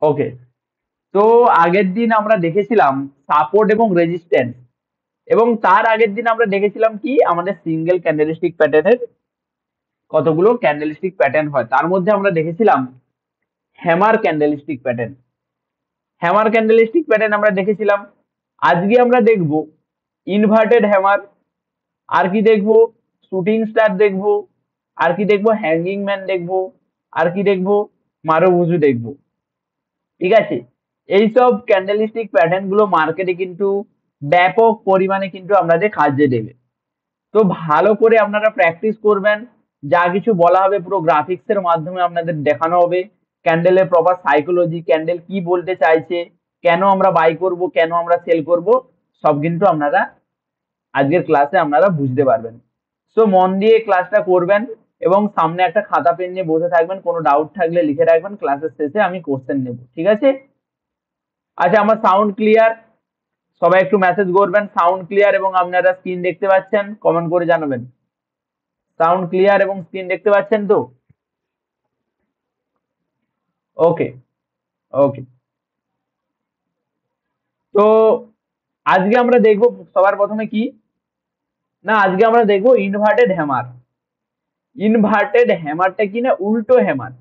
ওকে, তো আগের দিন আমরা দেখেছিলাম সাপোর্ট এবং রেজিস্ট্যান্স, এবং তার আগের দিন আমরা দেখেছিলাম কি আমাদের সিঙ্গেল ক্যান্ডেলস্টিক প্যাটার্নের কতগুলো ক্যান্ডেলস্টিক প্যাটার্ন হয়, তার মধ্যে আমরা দেখেছিলাম hammer candlestick pattern. Hammer candlestick pattern আমরা দেখেছিলাম। আজকে আমরা দেখব ইনভার্টেড হ্যামার, আর কি দেখবো, শুটিং স্টার দেখবো, আর কি দেখবো, হ্যাঙ্গিং ম্যান দেখবো, আর কি দেখবো, মারুবুজু দেখবো। ঠিক আছে, এইসব ক্যান্ডেলস্টিক প্যাটার্ন গুলো মার্কেটে কিন্তু ব্যাপক পরিমাণে কিন্তু আপনাদের কাজে দেবে। তো ভালো করে আপনারা প্র্যাকটিস করবেন। যা কিছু বলা হবে পুরো গ্রাফিক্স এর মাধ্যমে আপনাদের দেখানো হবে। ক্যান্ডেলের প্রপার সাইকোলজি, ক্যান্ডেল কি বলতে চাইছে, কেন আমরা বাই করব, কেন আমরা সেল করব, সব কিন্তু আপনারা আজকের ক্লাসে আপনারা বুঝতে পারবেন। সো মন দিয়ে ক্লাসটা করবেন এবং সামনে একটা খাতা পেন নিয়ে বসে থাকবেন। কোনো ডাউট থাকলে লিখে রাখবেন, ক্লাসের শেষে আমি কোশ্চেন নেব। ঠিক আছে? আচ্ছা, আমার সাউন্ড ক্লিয়ার? সবাই একটু মেসেজ করবেন সাউন্ড ক্লিয়ার এবং আপনারা স্ক্রিন দেখতে পাচ্ছেন, কমেন্ট করে জানাবেন। সাউন্ড ক্লিয়ার এবং স্ক্রিন দেখতে পাচ্ছেন তো? ওকে, ওকে। তো আজকে আমরা দেখবো সবার প্রথমে কি না, আজকে আমরা দেখবো ইনভার্টেড হ্যামার। ইনভার্টেড হ্যামারটা কি না, উল্টো হ্যামার।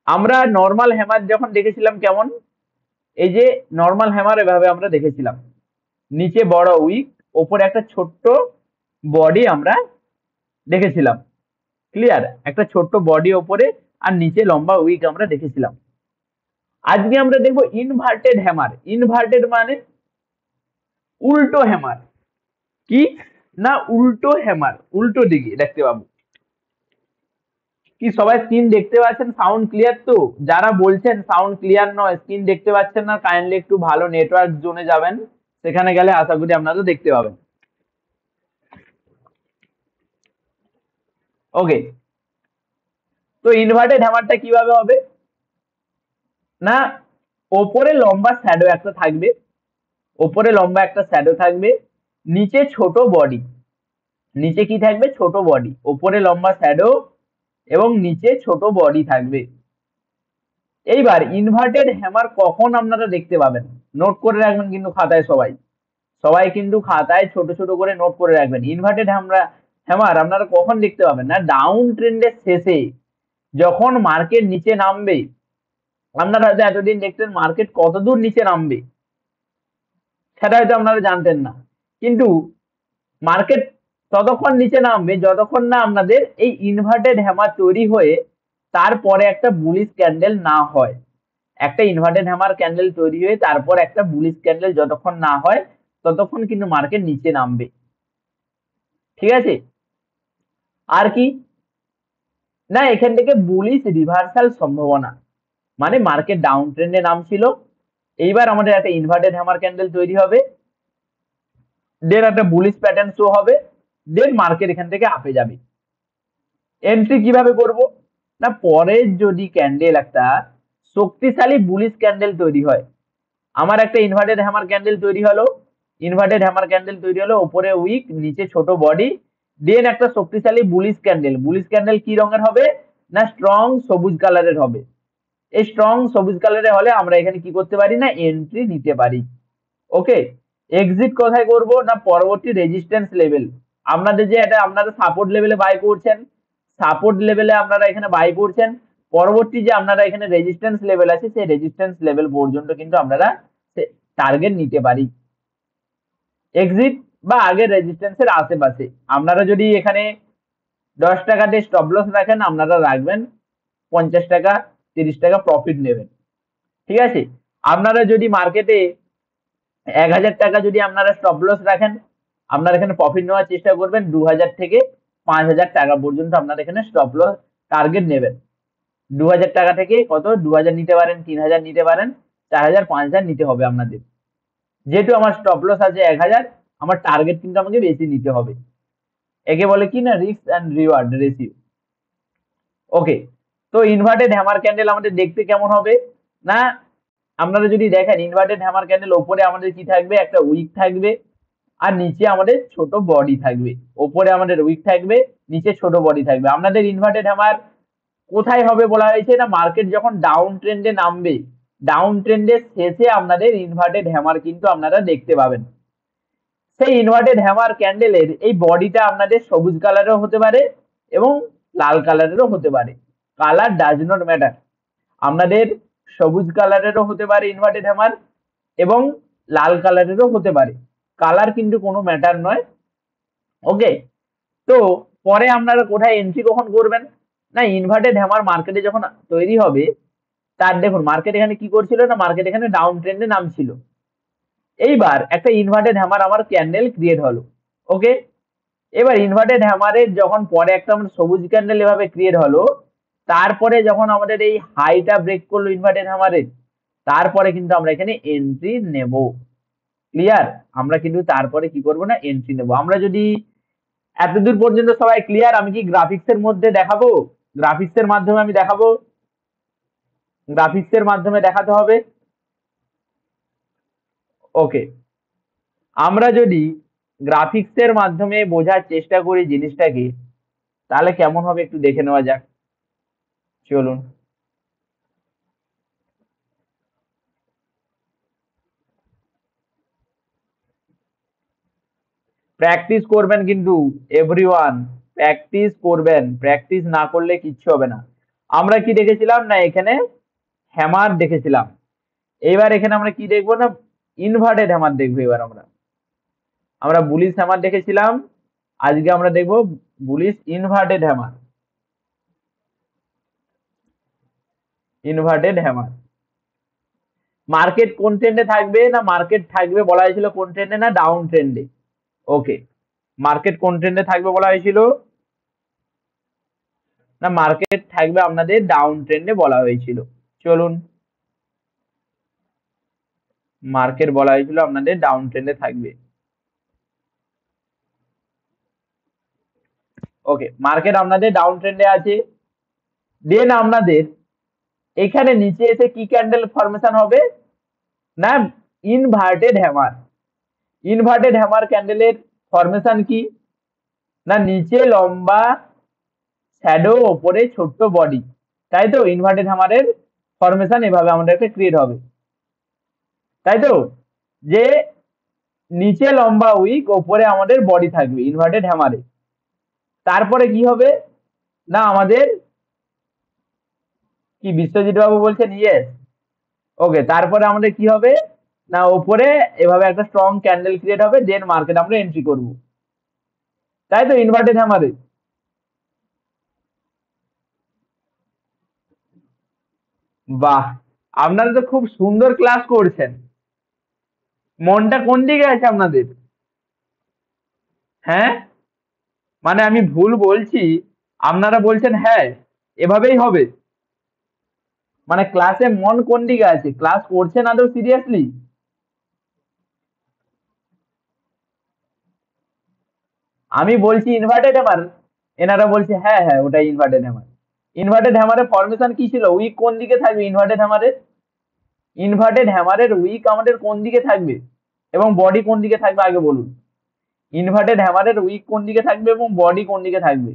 আমরা নর্মাল হ্যামার যখন দেখেছিলাম কেমন, এই যে নর্মাল হ্যামার এভাবে আমরা দেখেছিলাম, নিচে বড় উইক, ওপরে একটা ছোট্ট বডি আমরা দেখেছিলাম। ক্লিয়ার? একটা ছোট্ট বডি ওপরে আর নিচে লম্বা উইক আমরা দেখেছিলাম। আজকে আমরা দেখবো ইনভার্টেড হ্যামার। ইনভার্টেড মানে উল্টো হ্যামার। কি না, উল্টো হ্যামার, উল্টো দিকে দেখতে পাবো। কি সবাই স্ক্রিন দেখতে পাচ্ছেন? সাউন্ড ক্লিয়ার তো? যারা বলছেন সাউন্ড ক্লিয়ার নয়, স্ক্রিন দেখতে পাচ্ছেন না, কাইন্ডলি একটু ভালো নেটওয়ার্ক জোনে যাবেন, সেখানে গেলে আশা করি আপনারা দেখতে পাবেন। ওকে, তো ইনভার্টেড হ্যামারটা কিভাবে হবে না, ওপরে লম্বা শ্যাডো একটা থাকবে, ওপরে লম্বা একটা শ্যাডো থাকবে, নিচে ছোট বডি। নিচে কি থাকবে? ছোট বডি। ওপরে লম্বা শ্যাডো এবং নিচে ছোট বডি থাকবে। এইবার ইনভার্টেড হ্যামার কখন আপনারা দেখতে পাবেন, নোট করে রাখবেন কিন্তু খাতায় সবাই। সবাই কিন্তু খাতায় ছোট ছোট করে নোট করে রাখবেন। ইনভার্টেড হ্যামার আপনারা কখন দেখতে পাবেন না, ডাউন ট্রেন্ডের শেষে, যখন মার্কেট নিচে নামবে। আপনারা হয়তো এতদিন দেখতেন মার্কেট কত দূর নিচে নামবে, সেটা হয়তো আপনারা জানতেন না। কিন্তু মার্কেট ততক্ষণ নিচে নামবে যতক্ষণ না আপনাদের এই ইনভার্টেড হ্যামার তৈরি হয়ে তারপরে একটা বুলিশ ক্যান্ডেল না হয়। একটা ইনভার্টেড হ্যামার ক্যান্ডেল তৈরি হয়ে তারপর একটা বুলিশ ক্যান্ডেল যতক্ষণ না হয়, ততক্ষণ কিন্তু মার্কেট নিচে নামবে। ঠিক আছে? আর কি না, এখান থেকে বুলিশ রিভার্সাল সম্ভাবনা, মানে মার্কেট ডাউন ট্রেন্ডে নামছিল, এইবার আমাদের একটা ইনভার্টেড হ্যামার ক্যান্ডেল তৈরি হবে, দেন একটা বুলিশ প্যাটার্ন শো হবে, দেন মার্কেট এখান থেকে আপে যাবে। এন্ট্রি কিভাবে করব না, পরে যদি ক্যান্ডেল একটা শক্তিশালী বুলিশ ক্যান্ডেল তৈরি হয়, আমার একটা ইনভার্টেড হ্যামার ক্যান্ডেল তৈরি হলো, ইনভার্টেড হ্যামার ক্যান্ডেল তৈরি হলো, উপরে উইক নিচে ছোট বডি, দেন একটা শক্তিশালী বুলিশ ক্যান্ডেল। বুলিশ ক্যান্ডেল কি রঙের হবে না, স্ট্রং সবুজ কালারের হবে। এই স্ট্রং সবুজ কালারের হলে আমরা এখানে কি করতে পারি না, এন্ট্রি নিতে পারি। ওকে, এক্সিট কোথায় করব না, পরবর্তী রেজিস্ট্যান্স লেভেল। আপনাদের যে এটা আপনারা সাপোর্ট লেভেলে বাই করছেন, সাপোর্ট লেভেলে আপনারা এখানে বাই করছেন, পরবর্তী যে আপনারা এখানে রেজিস্ট্যান্স লেভেল আছে সেই রেজিস্ট্যান্স লেভেল পর্যন্ত কিন্তু আপনারা টার্গেট নিতে পারি। এক্সিট বা আগের রেজিস্ট্যান্সের আশেপাশে আপনারা যদি এখানে 10 টাকাতে স্টপ লস রাখেন, আপনারা রাখবেন 50 টাকা, 30 টাকা প্রফিট নেবেন। ঠিক আছে? আপনারা যদি মার্কেটে 1000 টাকা যদি আপনারা স্টপ লস রাখেন, আপনারা এখানে প্রফিট নেওয়ার চেষ্টা করবেন 2000 থেকে 5000 টাকা পর্যন্ত আপনারা এখানে স্টপ লস টার্গেট নেবেন। 2000 টাকা থেকে কত, 2000 নিতে পারেন, 3000 নিতে পারেন, 4000, 5000 নিতে হবে আপনাদের। যেহেতু আমার স্টপ লস আছে 1000, আমার টার্গেট কিন্তু আমাকে বেশি নিতে হবে। একে বলে কি না, রিস্ক অ্যান্ড রিওয়ার্ড রেশিও। ওকে, তো ইনভার্টেড হ্যামার ক্যান্ডেল আমাদের দেখতে কেমন হবে না, আপনারা যদি দেখেন ইনভার্টেড হ্যামার ক্যান্ডেল, ওপরে আমাদের কি থাকবে, একটা উইক থাকবে, আর নিচে আমাদের ছোট বডি থাকবে। ওপরে আমাদের উইক থাকবে, নিচে ছোট বডি থাকবে। আপনাদের ইনভার্টেড হ্যামার কোথায় হবে বলা হয়েছে না, মার্কেট যখন ডাউন ট্রেন্ডে নামবে, ডাউন ট্রেন্ডের শেষে আপনাদের ইনভার্টেড হ্যামার কিন্তু আপনারা দেখতে পাবেন। সেই ইনভার্টেড হ্যামার ক্যান্ডেলের এই বডিটা আপনাদের সবুজ কালারেরও হতে পারে এবং লাল কালারেরও হতে পারে। Colour does not matter. আপনাদের সবুজ কালারেরও হতে পারে ইনভার্টেড হ্যামার এবং লাল কালারেরও হতে পারে। কালার কিন্তু কোনো ম্যাটার নয়। ওকে, তো পরে আপনারা কোথায় এন্ট্রি কখন করবেন? না, ইনভার্টেড হ্যামার মার্কেটে যখন তৈরি হবে, তার দেখুন মার্কেট এখানে কি করছিল না, মার্কেট এখানে ডাউন ট্রেন্ডে নামছিল। এইবার একটা ইনভার্টেড হ্যামার আমার ক্যান্ডেল ক্রিয়েট হলো। ওকে, এবার ইনভার্টেড হ্যামারের যখন পরে একটা আমার সবুজ ক্যান্ডেল এভাবে ক্রিয়েট হলো, তারপরে যখন আমাদের এই হাইটা ব্রেক করলো ইনভার্টেড হ্যামারের, তারপরে কিন্তু আমরা এখানে এন্ট্রি নেব। ক্লিয়ার? আমরা কিন্তু তারপরে কি করব না, এন্ট্রি নেব। আমরা যদি এতদূর পর্যন্ত সবাই ক্লিয়ার, আমি কি গ্রাফিক্স এর মধ্যে দেখাবো? গ্রাফিক্স এর মাধ্যমে আমি দেখাবো, গ্রাফিক্স এর মাধ্যমে দেখাতে হবে। ওকে, আমরা যদি গ্রাফিক্স এর মাধ্যমে বোঝার চেষ্টা করি জিনিসটাকে, তাহলে কেমন হবে একটু দেখে নেওয়া যাক। চলুন। প্র্যাকটিস করবেন কিন্তু এভরিওয়ান, প্র্যাকটিস করবেন। প্র্যাকটিস না করলে কিচ্ছু হবে না। আমরা কি দেখেছিলাম না, এখানে হ্যামার দেখেছিলাম। এবার এখানে আমরা কি দেখবো না, ইনভার্টেড হ্যামার দেখবো। এবার আমরা আমরা বুলিশ হ্যামার দেখেছিলাম, আজকে আমরা দেখবো bullish inverted hammer. Inverted hammer market কোন ট্রেন্ডে থাকবে না, মার্কেট থাকবে বলা হয়েছিল কোন ট্রেন্ডে না, ডাউন ট্রেন্ডে। ওকে, মার্কেট কোন ট্রেন্ডে থাকবে বলা হয়েছিল না, মার্কেট থাকবে আপনাদের ডাউন ট্রেন্ডে বলা হয়েছিল। চলুন, মার্কেট বলা হয়েছিল আপনাদের ডাউন ট্রেন্ডে থাকবে। ওকে, মার্কেট আপনাদের ডাউন ট্রেন্ডে আছে। দেন আপনাদের এখানে নিচে এসে কি ক্যান্ডেল ফরমেশন হবে না, ইনভার্টেড হ্যামার। ইনভার্টেড হ্যামার ক্যান্ডেলের ফরমেশন কি না, নিচে লম্বা শ্যাডো, ওপরে ছোট্ট বডি। তাই তো ইনভার্টেড হ্যামারের ফরমেশন এভাবে আমাদেরকে ক্রিয়েট হবে। তাই তো, যে নিচে লম্বা উইক, ওপরে আমাদের বডি থাকবে ইনভার্টেড হ্যামারে। তারপরে কি হবে না, আমাদের কি বিশ্বজিৎ বাবু বলছেন ইয়েস? ওকে, তারপরে আমাদের কি হবে না, ওপরে এভাবে একটা স্ট্রং ক্যান্ডেল ক্রিয়েট হবে, দেন মার্কেট আমরা এন্ট্রি করব। তাই তো ইনভার্টেড হ্যামারে। বাহ, আপনারা তো খুব সুন্দর ক্লাস করছেন। মনটা কোন দিকে আছে আপনাদের? হ্যাঁ, মানে আমি ভুল বলছি, আপনারা বলছেন হ্যাঁ এভাবেই হবে। মানে ক্লাসে মন কোন দিকে আছে? ক্লাস করছেন আদৌ সিরিয়াসলি? আমি বলছি ইনভার্টেড হ্যামার, এনারা বলছে হ্যাঁ হ্যাঁ ওটাই ইনভার্টেড হ্যামার। ইনভার্টেড হ্যামারের ফরমেশন কি ছিল? উইক কোন দিকে থাকবে ইনভার্টেড হ্যামারের? ইনভার্টেড হ্যামারের উইক আমাদের কোন দিকে থাকবে এবং বডি কোন দিকে থাকবে আগে বলুন। ইনভার্টেড হ্যামারের উইক কোন দিকে থাকবে এবং বডি কোন দিকে থাকবে?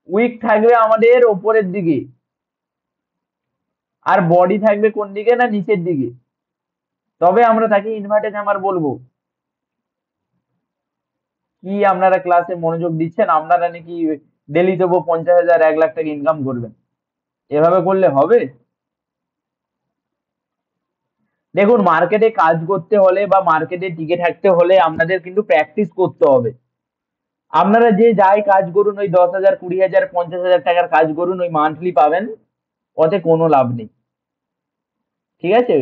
উইক থাকবে আমাদের ওপরের দিকে, আর বডি থাকবে কোন দিকে না, নিচের দিকে। তবে আমরা তাকে ইনভার্টেড হ্যামার বলবো। কি আপনারা ক্লাসে মনোযোগ দিচ্ছেন? আপনারা নাকি ডেলি তবু 50,000 1 লাখ টাকা ইনকাম করবেন? এভাবে করলে হবে? দেখুন, মার্কেটে কাজ করতে হলে বা মার্কেটে টিকে থাকতে হলে আপনাদের কিন্তু প্র্যাকটিস করতে হবে। আপনারা যে যাই কাজ করুন, ওই 10,000 20,000 50,000 টাকার কাজ করুন, ওই মান্থলি পাবেন, ওতে কোনো লাভ নেই। ঠিক আছে,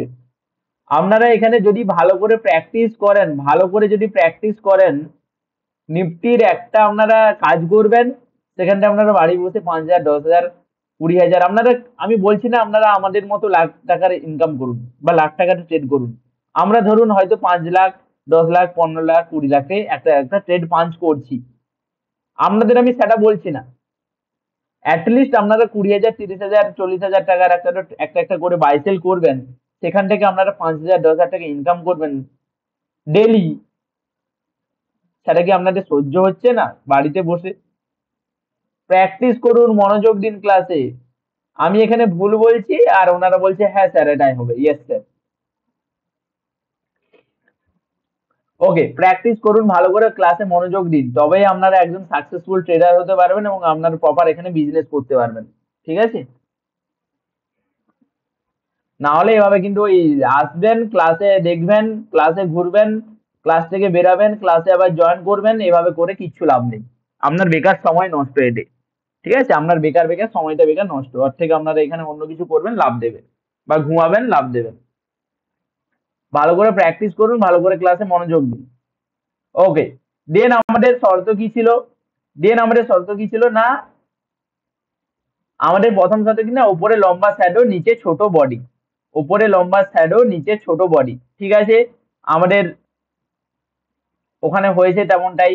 আপনারা এখানে যদি ভালো করে প্র্যাকটিস করেন, ভালো করে যদি প্র্যাকটিস করেন, নিফটির একটা আপনারা কাজ করবেন, সেখানটা আপনারা বাড়ি বসে 5,000 10,000 20,000 আপনারা, আমি বলছি না আপনারা আমাদের মতো লাখ টাকার ইনকাম করুন বা লাখ টাকার ট্রেড করুন। আমরা ধরুন হয়তো 5 লাখ 10 লাখ 15 লাখ 20 লাখে একটা একটা ট্রেড পাঞ্চ করছি। আপনাদের আমি সেটা বলছি না। অ্যাটলিস্ট আপনারা 20,000 30,000 40,000 টাকার একটা একটা একটা করে বাই সেল করবেন, সেখান থেকে আপনারা 5,000 10,000 টাকা ইনকাম করবেন ডেলি। সেটা কি আপনাদের সহ্য হচ্ছে না বাড়িতে বসে? প্র্যাকটিস করুন, মনোযোগ দিন ক্লাসে। আমি এখানে ভুল বলছি আর ওনারা বলছে হ্যাঁ স্যার এটাই হবে, ইয়েস স্যার। ওকে, প্র্যাকটিস করুন, ভালো করে ক্লাসে মনোযোগ দিন, তবেই আপনারা একজন সাকসেসফুল ট্রেডার হতে পারবেন এবং আপনার প্রপার এখানে বিজনেস করতে পারবেন। ঠিক আছে, না হলে এভাবে কিন্তু ওই আসবেন ক্লাসে দেখবেন, ক্লাসে ঘুরবেন, ক্লাস থেকে বেরাবেন, ক্লাসে আবার জয়েন করবেন, এভাবে করে কিচ্ছু লাভ নেই। আপনার বেকার সময় নষ্ট এতে। ঠিক আছে, আপনার বেকার বেকার সময়টা বেকার নষ্ট, ওর থেকে আপনারা এখানে অন্য কিছু করবেন, লাভ দেবে, বা ঘুমাবেন, লাভ দেবেন। ভালো করে প্র্যাকটিস করুন, ভালো করে ক্লাসে মনোযোগ দিন। ওকে, দেন আমাদের শর্ত কি ছিল? না, আমাদের প্রথম শর্ত কি না, উপরে লম্বা শ্যাডো নিচে ছোট বডি। উপরে লম্বা শ্যাডো নিচে ছোট বডি, ঠিক আছে, আমাদের ওখানে হয়েছে তেমনটাই।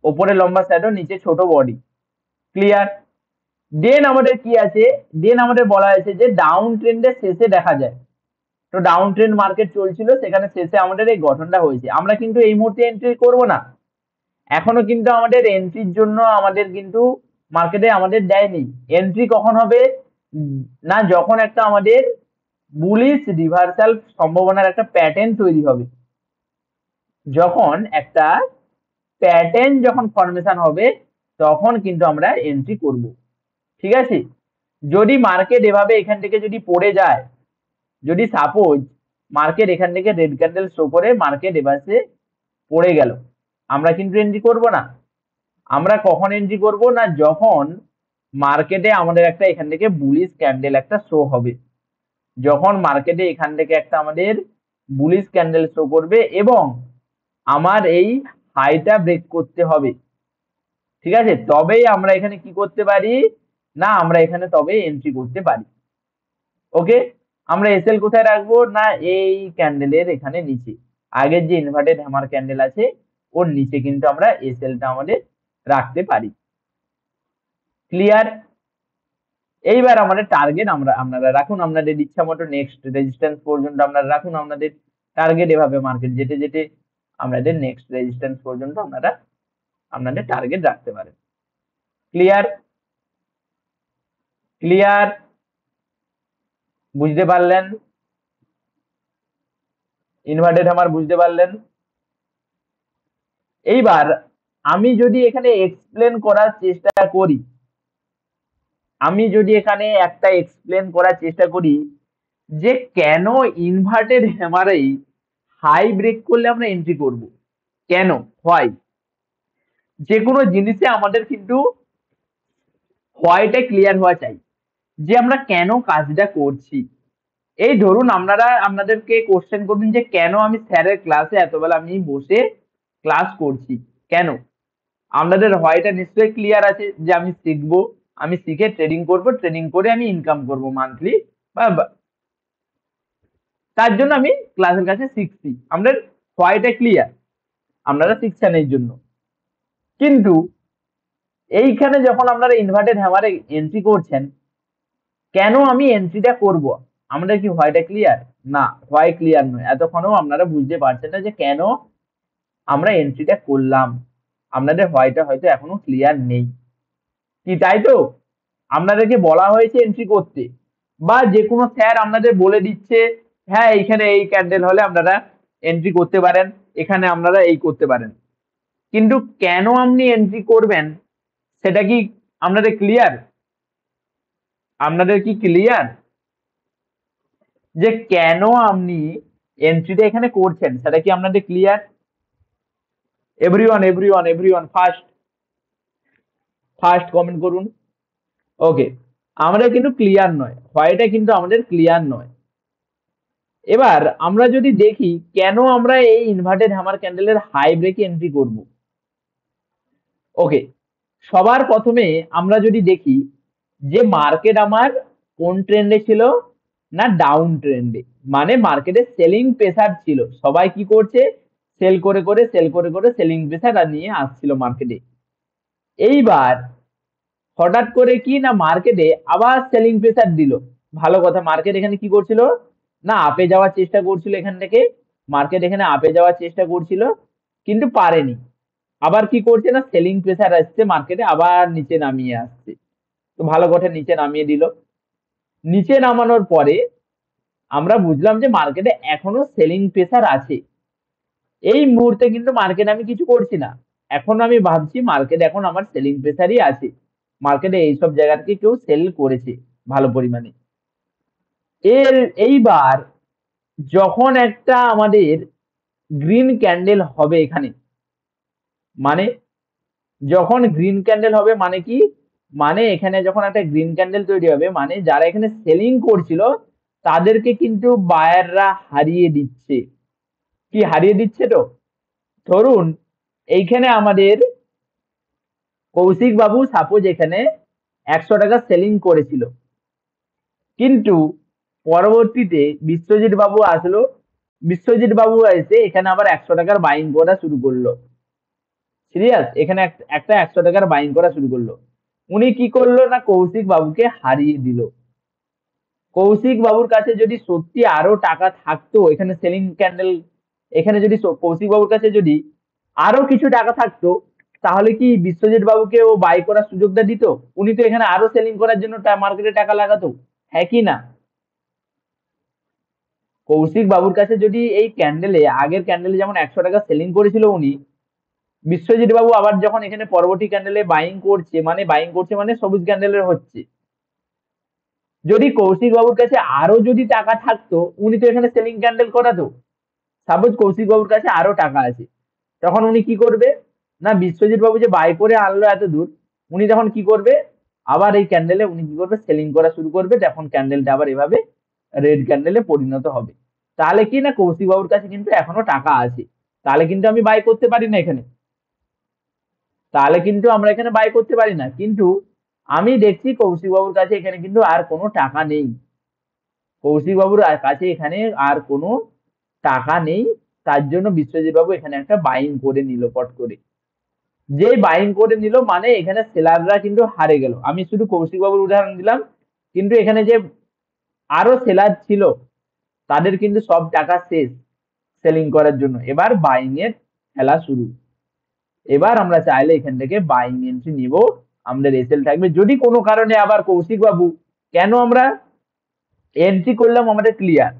উপরে লম্বা শ্যাডো নিচে ছোট বডি, ক্লিয়ার। দেন আমাদের কি আছে? দেন আমাদের বলা হয়েছে যে ডাউন ট্রেন্ডের শেষে দেখা যায়। তো ডাউন ট্রেন্ড মার্কেট চলছিল, সেখানে শেষে আমাদের এই গঠনটা হয়েছে। আমরা কিন্তু এই মুহূর্তে এন্ট্রি করব না, এখনো কিন্তু আমাদের এন্ট্রির জন্য আমাদের কিন্তু মার্কেটে আমাদের দেয়নি। এন্ট্রি কখন হবে? না, যখন একটা আমাদের বুলিশ রিভার্সাল সম্ভাবনার একটা প্যাটার্ন তৈরি হবে, যখন একটা প্যাটার্ন যখন ফরমেশন হবে, তখন কিন্তু আমরা এন্ট্রি করব। ঠিক আছে, যদি মার্কেট এভাবে এখান থেকে যদি পড়ে যায়, যদি সাপোজ মার্কেট এখান থেকে রেড ক্যান্ডেল শো করে মার্কেট এবারে পড়ে গেল, আমরা কিন্তু এন্ট্রি করব না। আমরা কখন এন্ট্রি করব না, যখন মার্কেটে আমাদের একটা এখান থেকে বুলিশ ক্যান্ডেল একটা শো হবে, যখন মার্কেটে এখান থেকে একটা আমাদের বুলিশ ক্যান্ডেল শো করবে এবং আমার এই হাইটা ব্রেক করতে হবে, ঠিক আছে, তবেই আমরা এখানে কি করতে পারি, না আমরা এখানে তবে এন্ট্রি করতে পারি। ওকে, আমরা এসএল কোথায় রাখবো, না এই ক্যান্ডেলের এখানে নিচে, আগের যে ইনভার্টেড হ্যামার ক্যান্ডেল আছে ওর নিচে কিন্তু আমরা এসএলটা আমাদের রাখতে পারি। ক্লিয়ার। এইবার আমাদের টার্গেট আপনারা রাখুন আপনাদের ইচ্ছা মতো, নেক্সট রেজিস্ট্যান্স পর্যন্ত আপনারা রাখুন আপনাদের টার্গেট, এভাবে মার্কেট যেতে যেতে আপনাদের নেক্সট রেজিস্ট্যান্স পর্যন্ত আপনারা আপনাদের টার্গেট রাখতে পারেন। ক্লিয়ার? ক্লিয়ার? বুঝতে পারলেন? ইনভার্টেড হ্যামার বুঝতে পারলেন? এইবার আমি যদি এখানে এক্সপ্লেন করার চেষ্টা করি, আমি যদি এখানে একটা এক্সপ্লেন করার চেষ্টা করি যে কেন ইনভার্টেড হ্যামারেই হাই ব্রেক করলে আমরা এন্ট্রি করব, কেন হয়, যে কোনো জিনিসে আমাদের কিন্তু হয়টা ক্লিয়ার হওয়া চাই যে আমরা কেন কাজটা করছি। এই ধরুন আপনারা আপনাদেরকে কোশ্চেন করবেন যে কেন আমি স্যারের ক্লাসে এতবেলা আমি বসে ক্লাস করছি, কেন? আপনাদের হয়টা নিশ্চয়ই ক্লিয়ার আছে যে আমি শিখবো, আমি শিখে ট্রেডিং করব, ট্রেডিং করে আমি ইনকাম করব মান্থলি, বা তার জন্য আমি ক্লাসের কাছে শিখছি, আমাদের হয়টা ক্লিয়ার, আপনারা শিখছেন এই জন্য। কিন্তু এইখানে যখন আপনারা ইনভার্টেড হ্যামারে এন্ট্রি করছেন, কেন আমি এন্ট্রিটা করব, আমাদের কি হয়টা ক্লিয়ার? না, হয় ক্লিয়ার নয়, এতক্ষণও আপনারা বুঝতে পারছেন না যে কেন আমরা এন্ট্রিটা করলাম, আপনাদের হয়টা হয়তো এখনো ক্লিয়ার নেই, কি তাই তো? আপনাদেরকে বলা হয়েছে এন্ট্রি করতে, বা যে কোনো স্যার আপনাদের বলে দিচ্ছে হ্যাঁ এইখানে এই ক্যান্ডেল হলে আপনারা এন্ট্রি করতে পারেন, এখানে আপনারা এই করতে পারেন, কিন্তু কেন আপনি এন্ট্রি করবেন সেটা কি আপনাদের ক্লিয়ার? আপনাদের কি ক্লিয়ার যে কেন আপনি এন্ট্রিটা এখানে করছেন, সেটা কি আপনাদের clear? Everyone everyone everyone first first comment করুন। ওকে, আমাদের কিন্তু ক্লিয়ার নয়, হয়টা কিন্তু আমাদের ক্লিয়ার নয়। এবার আমরা যদি দেখি কেন আমরা এই ইনভার্টেড হ্যামার ক্যান্ডেলের হাই ব্রেকে এন্ট্রি করব। ওকে, সবার প্রথমে আমরা যদি দেখি যে মার্কেট আমার কোন ট্রেন্ডে ছিল, না ডাউন ট্রেন্ডে, মানে মার্কেটে সেলিং প্রেসার ছিল, সবাই কি করছে, সেল করে করে সেল করে করে সেলিং প্রেসার নিয়ে আসছিল মার্কেটে। এইবার হঠাৎ করে কি না মার্কেটে আবার সেলিং প্রেসার দিল, ভালো কথা, মার্কেট এখানে কি করছিল, না আপে যাওয়ার চেষ্টা করছিল, এখান থেকে মার্কেট এখানে আপে যাওয়ার চেষ্টা করছিল কিন্তু পারেনি, আবার কি করছে না সেলিং প্রেসার আসছে মার্কেটে, আবার নিচে নামিয়ে আসছে। তো ভালো কথা নিচে নামিয়ে দিল। নিচে নামানোর পরে আমরা বুঝলাম যে মার্কেটে এখনো সেলিং প্রেসার আছে। এই মুহূর্তে কিন্তু মার্কেট আমি কিছু করছি না। এখন আমি ভাবছি মার্কেট এখন আমার সেলিং প্রেসারই আছে। মার্কেটে এইসব জায়গা থেকে কেউ সেল করেছে ভালো পরিমাণে। এইবার যখন একটা আমাদের গ্রিন ক্যান্ডেল হবে এখানে, মানে যখন গ্রিন ক্যান্ডেল হবে মানে কি, মানে এখানে যখন একটা গ্রিন ক্যান্ডেল তৈরি হবে মানে যারা এখানে সেলিং করছিল তাদেরকে কিন্তু বায়াররা হারিয়ে দিচ্ছে। কি হারিয়ে দিচ্ছে? তো ধরুন এইখানে আমাদের কৌশিক বাবু সাপোজ এখানে 100 টাকা সেলিং করেছিল, কিন্তু পরবর্তীতে বিশ্বজিৎ বাবু আসলো। বিশ্বজিৎ বাবু এসে এখানে আবার 100 টাকার বাইং করা শুরু করলো। সিরিয়াস, এখানে একটা 100 টাকার বাইং করা শুরু করলো। উনি কি করলো না কৌশিক বাবুকে হারিয়ে দিল। কৌশিক বাবুর কাছে যদি সত্যি আরো টাকা থাকতো এখানে সেলিং ক্যান্ডেল, এখানে যদি কৌশিক বাবুর কাছে যদি আরো কিছু টাকা থাকতো তাহলে কি বিশ্বজিৎ বাবুকে ও বাই করার সুযোগটা দিত? উনি তো এখানে আরো সেলিং করার জন্য মার্কেটে টাকা লাগাতো, হ্যাঁ কি না? কৌশিক বাবুর কাছে যদি এই ক্যান্ডেলে, আগের ক্যান্ডেলে যেমন 100 টাকা সেলিং করেছিল উনি, বিশ্বজিৎ বাবু আবার যখন এখানে পরবর্তী ক্যান্ডেলে বাইং করছে, মানে বাইং করছে মানে সবুজ ক্যান্ডেলের হচ্ছে, যদি কৌশিক বাবুর কাছে আরো যদি টাকা থাকতো উনি তো এখানে সেলিং ক্যান্ডেল করাতো। সাপোজ কৌশিক বাবুর কাছে আরো টাকা আছে, তখন উনি কি করবে না বিশ্বজিৎ বাবু যে বাই করে আনলো এত দূর, উনি তখন কি করবে, আবার এই ক্যান্ডেলে উনি কি করবে, সেলিং করা শুরু করবে, তখন ক্যান্ডেলটা আবার এভাবে রেড ক্যান্ডেলে পরিণত হবে। তাহলে কি না কৌশিক বাবুর কাছে কিন্তু এখনো টাকা আছে, তাহলে কিন্তু আমি বাই করতে পারি না এখানে, তাহলে কিন্তু আমরা এখানে বাই করতে পারি না। কিন্তু আমি দেখছি কৌশিক বাবুর কাছে এখানে কিন্তু আর কোনো টাকা নেই। কৌশিক বাবুর কাছে এখানে আর কোনো টাকা নেই। তার জন্য বিশ্বজিৎ বাবু এখানে একটা বাইং করে নিল পট করে। যে বাইং করে নিল মানে এখানে সেলাররা কিন্তু হারে গেল। আমি শুধু কৌশিক বাবুর উদাহরণ দিলাম, কিন্তু এখানে যে আরো সেলার ছিল তাদের কিন্তু সব টাকা শেষ সেলিং করার জন্য, এবার বাইং এর খেলা শুরু। এবার আমরা চাইলে এখান থেকে বাইং এন্ট্রি নিব, আমাদের এসএল থাকবে। যদি কোনো কারণে আবার কৌশিক বাবু, কেন আমরা এন্ট্রি করলাম আমাদের ক্লিয়ার,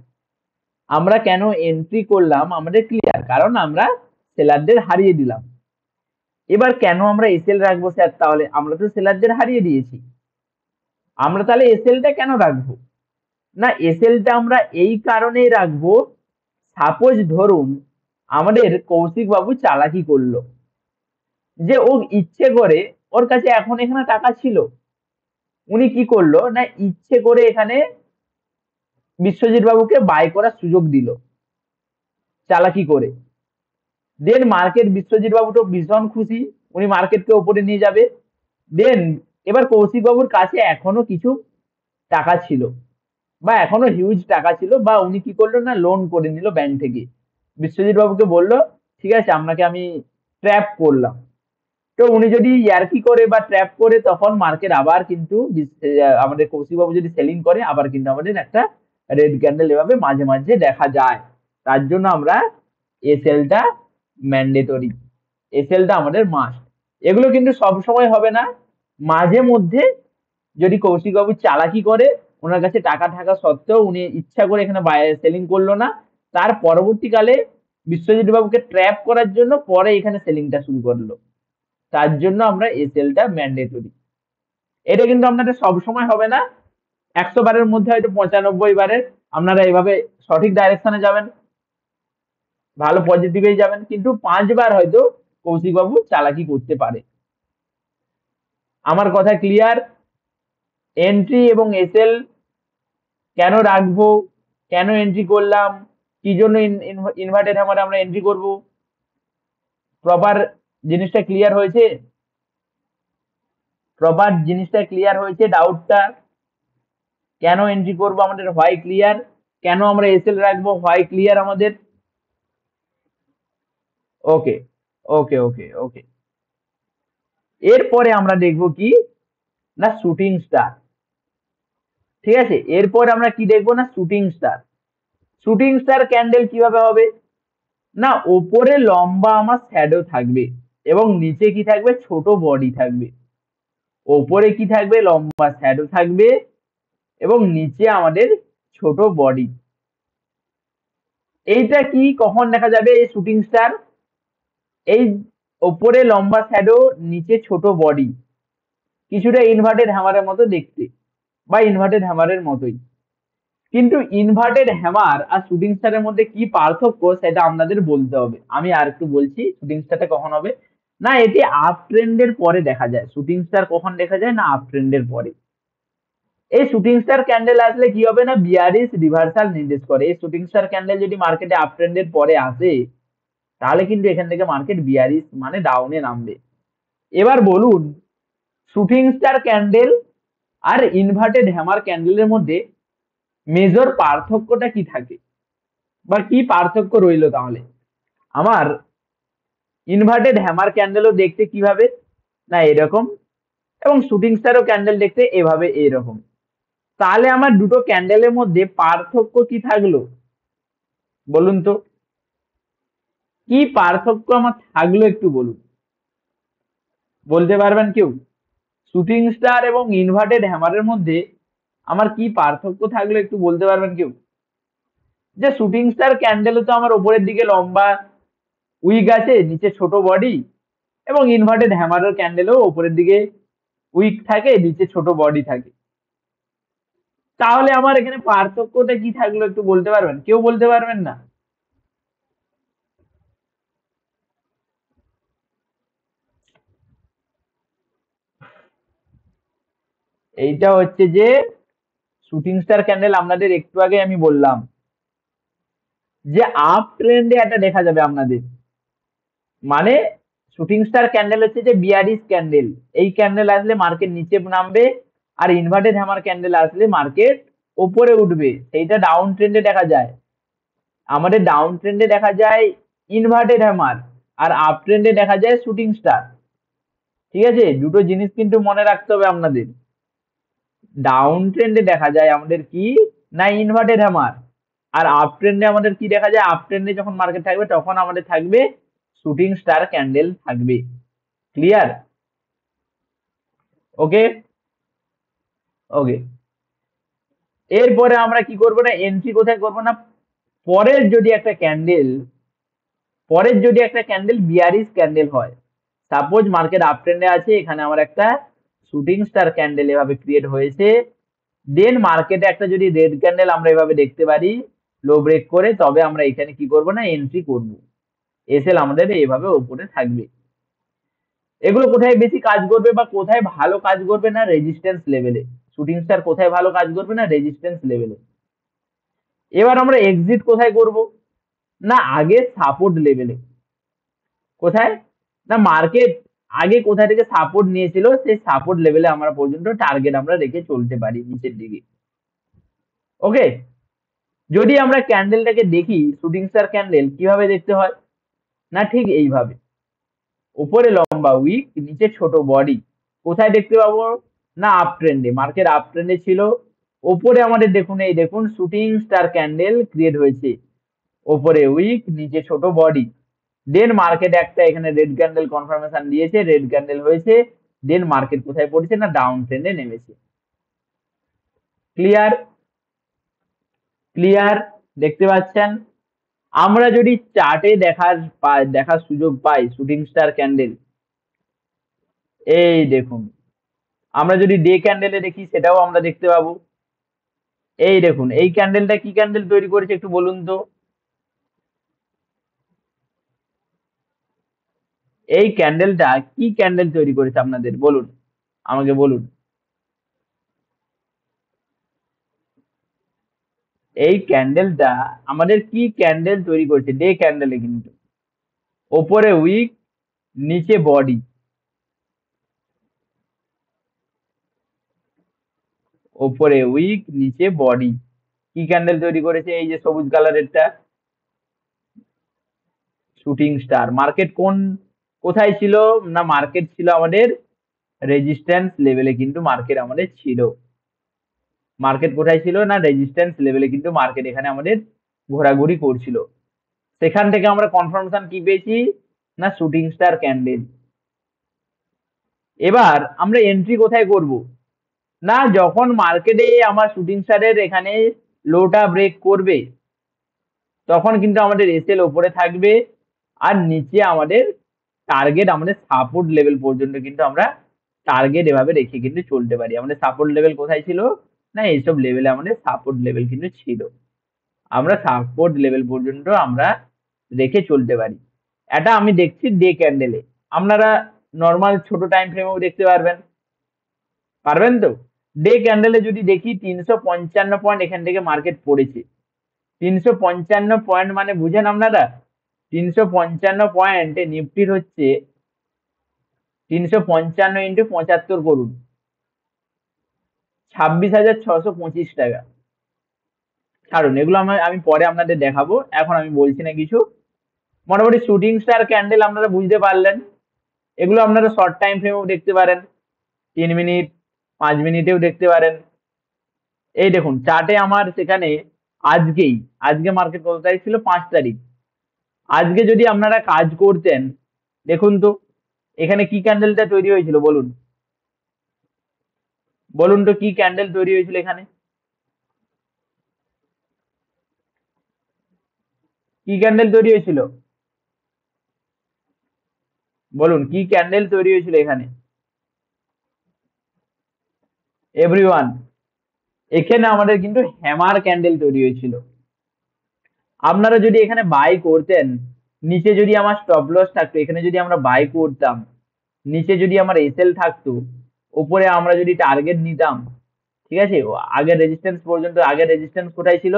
আমরা কেন এন্ট্রি করলাম আমাদের ক্লিয়ার, কারণ আমরা সেলারদের হারিয়ে দিলাম। এবার কেন আমরা এসএল রাখবো স্যার? তাহলে আমরা তো সেলারদের হারিয়ে দিয়েছি, আমরা তাহলে এসএলটা কেন রাখবো? না এসএলটা আমরা এই কারণেই রাখবো, সাপোজ ধরুন আমাদের কৌশিক বাবু চালাকি করলো, যে ও ইচ্ছে করে, ওর কাছে এখন এখানে টাকা ছিল, উনি কি করলো না ইচ্ছে করে এখানে বিশ্বজিৎ বাবুকে বাই করার সুযোগ দিল চালাকি করে। দেন মার্কেট, বিশ্বজিৎ বাবু তো ভীষণ খুশি, উনি মার্কেটকে ওপরে নিয়ে যাবে। দেন এবার কৌশিক বাবুর কাছে এখনো কিছু টাকা ছিল, বা এখনো হিউজ টাকা ছিল, বা উনি কি করলো না লোন করে নিল ব্যাংক থেকে। বিশ্বজিৎ বাবুকে বললো ঠিক আছে আপনাকে আমি ট্র্যাপ করলাম। তো উনি যদি ইয়ার্কি করে বা ট্র্যাপ করে তখন মার্কেট আবার কিন্তু আমাদের কৌশিক বাবু যদি সেলিং করে আবার কিন্তু আমাদের একটা রেড ক্যান্ডেল এভাবে মাঝে মাঝে দেখা যায়। তার জন্য আমরা এসএলটা ম্যান্ডেটরি, এসএলটা আমাদের মাস্ট। এগুলো কিন্তু সব সময় হবে না, মাঝে মধ্যে যদি কৌশিক বাবু চালাকি করে, ওনার কাছে টাকা থাকা সত্ত্বেও উনি ইচ্ছা করে এখানে সেলিং করলো না, তার পরবর্তীকালে বিশ্বজিৎ বাবুকে ট্র্যাপ করার জন্য পরে এখানে সেলিংটা শুরু করলো, তার জন্য আমরা এসএলটা ম্যান্ডেটরি। এটা কিন্তু আপনাদের সব সময় হবে না, 100 বারের মধ্যে হয়তো 95 বারের আপনারা এভাবে সঠিক ডাইরেকশনে যাবেন, ভালো পজিটিভেই যাবেন, কিন্তু 5 বার হয়তো কৌশিক বাবু চালাকি করতে পারে। আমার কথা ক্লিয়ার? এন্ট্রি এবং এসএল কেন রাখবো, কেন এন্ট্রি করলাম, কি জন্য ইনভার্টেড হ্যামারে আমরা এন্ট্রি করব, প্রপার জিনিসটা ক্লিয়ার হয়েছে? প্রপার জিনিসটা ক্লিয়ার হয়েছে? ডাউটটা কেন এন্ট্রি করব আমাদের হোয়াই ক্লিয়ার, কেন আমরা এসএল রাখবো হোয়াই ক্লিয়ার আমাদের? ওকে ওকে ওকে ওকে। এরপরে আমরা দেখবো কি না শুটিং স্টার। ঠিক আছে, এরপর আমরা কি দেখবো না shooting star. Shooting star candle কিভাবে হবে না, ওপরে লম্বা আমার শ্যাডো থাকবে এবং নিচে কি থাকবে, ছোট বডি থাকবে। ওপরে কি থাকবে, লম্বা শ্যাডো থাকবে এবং নিচে আমাদের ছোট বডি। এইটা কি কখন দেখা যাবে এই শুটিং স্টার? এই ওপরে লম্বা শ্যাডো, নিচে ছোট বডি, কিছুটা ইনভার্টেড হ্যামারের মতো দেখতে বা ইনভার্টেড হ্যামারের মতোই। কিন্তু ইনভার্টেড হ্যামার আর শুটিং স্টারের মধ্যে কি পার্থক্য সেটা আপনাদের বলতে হবে। আমি আর একটু বলছি শুটিং স্টারটা কখন হবে না, এটি আপ ট্রেন্ডের পরে দেখা যায়। শুটিং স্টার কখন দেখা যায় না, আপ ট্রেন্ডের পরে। এই শুটিং স্টার ক্যান্ডেল আসলে কি হবে না, বিয়ারিশ রিভার্সাল নির্দেশ করে। এই শুটিং স্টার ক্যান্ডেল যদি মার্কেটে আপ ট্রেন্ডের পরে আসে তাহলে কিন্তু এখান থেকে মার্কেট বিয়ারিশ মানে ডাউনে নামবে। এবার বলুন শুটিং স্টার ক্যান্ডেল আর ইনভার্টেড হ্যামার ক্যান্ডেলের মধ্যে মেজর পার্থক্যটা কি থাকে বা কি পার্থক্য রইলো তাহলে? আমার ইনভার্টেড হ্যামার ক্যান্ডেলও দেখতে কিভাবে না এরকম, এবং শুটিং স্টারও ক্যান্ডেল দেখতে এভাবে এরকম। তাহলে আমার দুটো ক্যান্ডেলের মধ্যে পার্থক্য কি থাকলো বলুন তো? কি পার্থক্য আমার থাকলো একটু বলুন, বলতে পারবেন কেউ? শুটিং স্টার এবং ইনভার্টেড হ্যামারের মধ্যে আমার কি পার্থক্য থাকলো একটু বলতে পারবেন কেউ? যে শুটিং স্টার ক্যান্ডেলে তো আমার উপরের দিকে লম্বা উইক আছে, নিচে ছোট বডি, এবং ইনভার্টেড হ্যামারের ক্যান্ডেলও উপরের দিকে উইক থাকে, নিচে ছোট বডি থাকে। তাহলে আমার এখানে পার্থক্যটা কি থাকলো একটু বলতে পারবেন? কেউ বলতে পারবেন না? এইটা হচ্ছে যে শুটিং স্টার ক্যান্ডেল আপনাদের একটু আগে আমি বললাম যে আপ ট্রেন্ডে এটা দেখা যাবে আপনাদের। মানে শুটিং স্টার ক্যান্ডেল হচ্ছে যে বিয়ারিশ ক্যান্ডেল, এই ক্যান্ডেল আসলে মার্কেট নিচে নামবে, আর ইনভার্টেড হ্যামার ক্যান্ডেল আসলে মার্কেট উপরে উঠবে, সেইটা ডাউন ট্রেন্ডে দেখা যায়। আমাদের ডাউন ট্রেন্ডে দেখা যায় ইনভার্টেড হ্যামার, আর আপ ট্রেন্ডে দেখা যায় শুটিং স্টার। ঠিক আছে, দুটো জিনিস কিন্তু মনে রাখতে হবে আপনাদের। ডাউন ট্রেন্ডে দেখা যায় আমাদের কি না ইনভার্টেড হ্যামার, আর আপ ট্রেন্ডে আমাদের কি দেখা যায়, আপ ট্রেন্ডে যখন মার্কেট থাকবে তখন আমাদের থাকবে শুটিং স্টার ক্যান্ডেল থাকবে। ক্লিয়ার? ওকে ওকে। এরপরে আমরা কি করবো না, এন্ট্রি কোথায় করবো না, পরের যদি একটা ক্যান্ডেল বিয়ারিশ ক্যান্ডেল হয়, সাপোজ মার্কেট আপ ট্রেন্ডে আছে, এখানে আমার একটা শুটিং স্টার ক্যান্ডেল এভাবে ক্রিয়েট হয়েছে, দেন মার্কেটে একটা যদি রেড ক্যান্ডেল আমরা এভাবে দেখতে পারি লো ব্রেক করে, তবে আমরা এখানে কি করব না এন্ট্রি করব। এসএল আমাদের এইভাবে উপরে থাকবে। এগুলো কোথায় বেশি কাজ করবে বা কোথায় ভালো কাজ করবে না, রেজিস্ট্যান্স লেভেলে। শুটিং স্টার কোথায় ভালো কাজ করবে না, রেজিস্ট্যান্স লেভেলে। এবার আমরা এক্সিট কোথায় করব না, আগে সাপোর্ট লেভেলে। কোথায় না, মার্কেট আগে কোথা থেকে সাপোর্ট নিয়েছিল সেই সাপোর্ট লেভেলে আমরা পর্যন্ত টার্গেট আমরা রেখে চলতে পারি নিচের দিকে। ওকে, যদি আমরা ক্যান্ডেলটাকে দেখি শুটিং স্টার ক্যান্ডেল কিভাবে দেখতে হয় না, ঠিক এইভাবে উপরে লম্বা উইক, নিচে ছোট বডি। কোথায় দেখতে পাবো না, আপ ট্রেন্ডে। মার্কেট আপ ট্রেন্ডে ছিল, ওপরে আমাদের দেখুন এই দেখুন শুটিং স্টার ক্যান্ডেল ক্রিয়েট হয়েছে, ওপরে উইক, নিচে ছোট বডি। দেন মার্কেট একটা এখানে রেড ক্যান্ডেল কনফার্মেশন দিয়েছে, রেড ক্যান্ডেল হয়েছে, দেন মার্কেট কোথায় পড়েছে না ডাউন ট্রেন্ডে নেমেছে। ক্লিয়ার? ক্লিয়ার? দেখতে পাচ্ছেন? আমরা যদি চার্টে দেখার সুযোগ পাই শুটিং স্টার ক্যান্ডেল, এই দেখুন আমরা যদি ডে ক্যান্ডেলে দেখি সেটাও আমরা দেখতে পাবো। এই দেখুন এই ক্যান্ডেলটা কি ক্যান্ডেল তৈরি করেছে একটু বলুন তো? এই ক্যান্ডেলটা কি ক্যান্ডেল তৈরি করেছে আপনাদের বলুন, আমাকে বলুন। এই ক্যান্ডেলটা আমাদের কি ক্যান্ডেল তৈরি করেছে, ডে ক্যান্ডেলে কিন্তু ওপরে উইক, নিচে বডি। ওপরে উইক, নিচে বডি, কি ক্যান্ডেল তৈরি করেছে? এই যে সবুজ কালারেরটা, শুটিং স্টার। মার্কেট কোথায় ছিল না, মার্কেট ছিল আমাদের রেজিস্ট্যান্স লেভেলে, কিন্তু মার্কেট আমাদের ছিল। মার্কেট কোথায় ছিল না, রেজিস্ট্যান্স লেভেলে, কিন্তু মার্কেট এখানে আমাদের ঘোরাঘুরি করছিল। সেখান থেকে আমরা কনফার্মেশন কি পেয়েছি না শুটিং স্টার ক্যান্ডেল। এবার আমরা এন্ট্রি কোথায় করব? না, যখন মার্কেটে আমার শুটিং স্টারের এখানে লোটা ব্রেক করবে তখন কিন্তু আমাদের এসএল ওপরে থাকবে, আর নিচে আমাদের টার্গেট, আমাদের সাপোর্ট লেভেল পর্যন্ত কিন্তু আমরা টার্গেট এভাবে রেখে কিন্তু চলতে পারি। আমাদের সাপোর্ট লেভেল কোথায় ছিল? না, এইসব লেভেলে আমাদের সাপোর্ট লেভেল কিন্তু ছিল। আমরা সাপোর্ট লেভেল পর্যন্ত আমরা রেখে চলতে পারি। এটা আমি দেখছি ডে ক্যান্ডেলে। আপনারা নর্মাল ছোট টাইম ফ্রেমেও দেখতে পারবেন, পারবেন তো? ডে ক্যান্ডেলে যদি দেখি 355 এখান থেকে মার্কেট পড়েছে। 355 মানে বুঝেন আপনারা? 355 নিফটির হচ্ছে 355 × 75 করুন, 26,625 টাকা। ছাড়ুন, এগুলো আমি পরে আপনাদের দেখাবো, এখন আমি বলছি না কিছু। মোটামুটি শুটিং স্টার ক্যান্ডেল আপনারা বুঝতে পারলেন। এগুলো আপনারা শর্ট টাইম ফ্রেমেও দেখতে পারেন, 3 মিনিট 5 মিনিটেও দেখতে পারেন। এই দেখুন চার্টে আমার সেখানে আজকে মার্কেট কত তারিখ ছিল? 5 তারিখ। আজকে যদি আপনারা কাজ করতেন, দেখুন তো এখানে কি ক্যান্ডেলটা তৈরি হয়েছিল বলুন? বলুন তো কি ক্যান্ডেল তৈরি হয়েছিল এখানে? কি ক্যান্ডেল তৈরি হয়েছিল? বলুন কি ক্যান্ডেল তৈরি হয়েছিল এখানে? এভরিওয়ান, এখানে আমাদের কিন্তু হ্যামার ক্যান্ডেল তৈরি হয়েছিল। আপনারা যদি এখানে বাই করতেন, নিচে যদি আমার স্টপ লস থাকতো, এখানে যদি আমরা বাই করতাম, নিচে যদি আমার এসএল থাকতো, উপরে আমরা যদি টার্গেট নিতাম, ঠিক আছে? আগের রেজিস্ট্যান্স পর্যন্ত, আগের রেজিস্ট্যান্স কোথায় ছিল?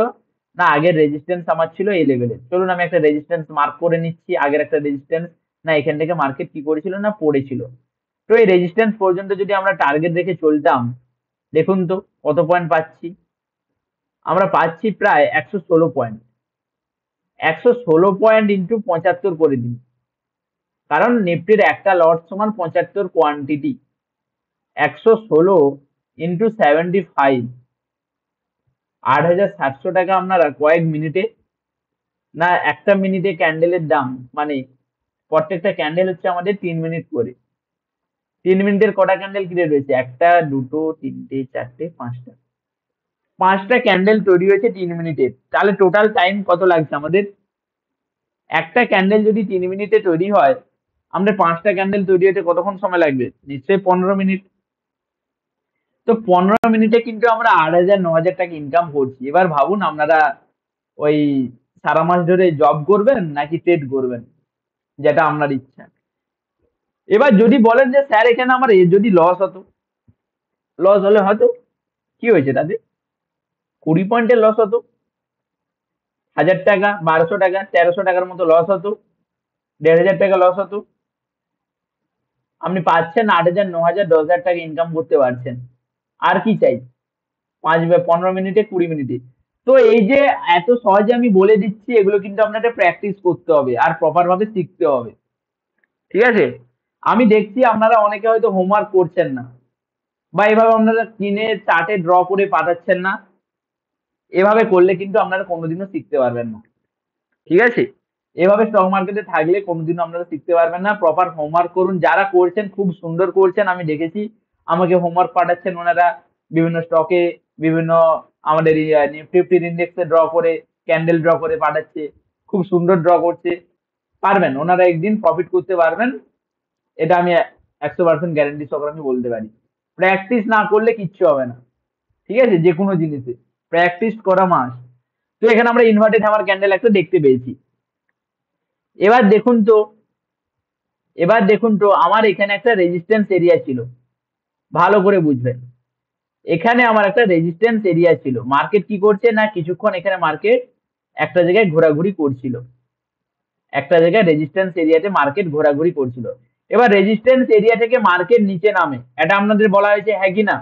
না, আগের রেজিস্ট্যান্স আমার ছিল এই লেভেলে। চলুন আমি একটা রেজিস্ট্যান্স মার্ক করে নিচ্ছি, আগের একটা রেজিস্ট্যান্স। না, এখান থেকে মার্কেট কি করেছিল? না, পড়েছিল। তো এই রেজিস্ট্যান্স পর্যন্ত যদি আমরা টার্গেট রেখে চলতাম, দেখুন তো কত পয়েন্ট পাচ্ছি? আমরা পাচ্ছি প্রায় 116 পয়েন্ট। 116 পয়েন্ট ইন্টু 75 করে দিন, কারণ নিফটির একটা লট সমান 75 কোয়ান্টিটি। 116 × 75, 8,700 টাকা আপনারা কয়েক মিনিটে, না একটা মিনিটে ক্যান্ডেলের দাম, মানে প্রত্যেকটা ক্যান্ডেল হচ্ছে আমাদের 3 মিনিট করে। 3 মিনিটের কটা ক্যান্ডেল ক্রিয়েট হয়েছে? একটা, দুটো, তিনটে, চারটে, পাঁচটা। পাঁচটা ক্যান্ডেল তৈরি হয়েছে 3 মিনিটে। তাহলে টোটাল টাইম কত লাগছে আমাদের? একটা ক্যান্ডেল যদি 3 মিনিটে তৈরি হয়, আমাদের পাঁচটা ক্যান্ডেল তৈরি হতে কতক্ষণ সময় লাগবে? নিশ্চয়ই 15 মিনিট। তো 15 মিনিটে কিন্তু আমরা 8,000 9,000 টাকা ইনকাম করছি। এবার ভাবুন আপনারা ওই সারা মাস ধরে জব করবেন নাকি ট্রেড করবেন, যেটা আপনার ইচ্ছা। এবার যদি বলেন যে স্যার এখানে আমার যদি লস হতো, লস হলে হয়তো কি হয়েছে তাতে? 20 পয়েন্টের লস হতো, 1,000 টাকা, 1,200 টাকা, 1,300 টাকার মতো লস হতো, 1,500 টাকা লস হতো। আপনি পাচ্ছেন 8,000 9,000 10,000 টাকা ইনকাম করতে পারছেন। আর কি চাই? 15 মিনিটে, 20 মিনিটে। তো এই যে এত সহজে আমি বলে দিচ্ছি, এগুলো কিন্তু আপনাকে প্র্যাকটিস করতে হবে আর প্রপার ভাবে শিখতে হবে, ঠিক আছে? আমি দেখছি আপনারা অনেকে হয়তো হোমওয়ার্ক করছেন না, বা এভাবে আপনারা কিনে চার্টে ড্র করে পাঠাচ্ছেন না। এভাবে করলে কিন্তু আপনারা কোনোদিনও শিখতে পারবেন না, ঠিক আছে? এভাবে স্টক মার্কেটে থাকলে কোনোদিনও আপনারা শিখতে পারবেন না। প্রপার হোমওয়ার্ক করুন, যারা করছেন খুব সুন্দর করছেন, আমি দেখেছি আমাকে হোমওয়ার্ক পাঠাচ্ছেন ওনারা, বিভিন্ন স্টকে, বিভিন্ন আমাদের নিফটি ফিফটির ইন্ডেক্সে ড্র করে, ক্যান্ডেল ড্র করে পাঠাচ্ছে, খুব সুন্দর ড্র করছে। পারবেন, ওনারা একদিন প্রফিট করতে পারবেন, এটা আমি 100% গ্যারেন্টি সহকারে আমি বলতে পারি। প্র্যাকটিস না করলে কিচ্ছু হবে না, ঠিক আছে? যে কোনো জিনিসে প্র্যাকটিস করা মাস্ট। তো এখানে আমরা ইনভার্টেড হ্যামার ক্যান্ডেল একটা দেখতে পেয়েছি। এবার দেখুন তো, আমার এখানে একটা রেজিস্ট্যান্স এরিয়া ছিল, ভালো করে বুঝবেন। এখানে আমার একটা রেজিস্ট্যান্স এরিয়া ছিল। মার্কেট কি করছে? না, কিছুক্ষণ এখানে মার্কেট একটা জায়গায় ঘোরাঘুরি করছিল, একটা জায়গায় রেজিস্ট্যান্স এরিয়াতে মার্কেট ঘোরাঘুরি করছিল। এবার রেজিস্ট্যান্স এরিয়া থেকে মার্কেট নিচে নামে, এটা আপনাদের বলা হয়েছে, হ্যাঁ কি না?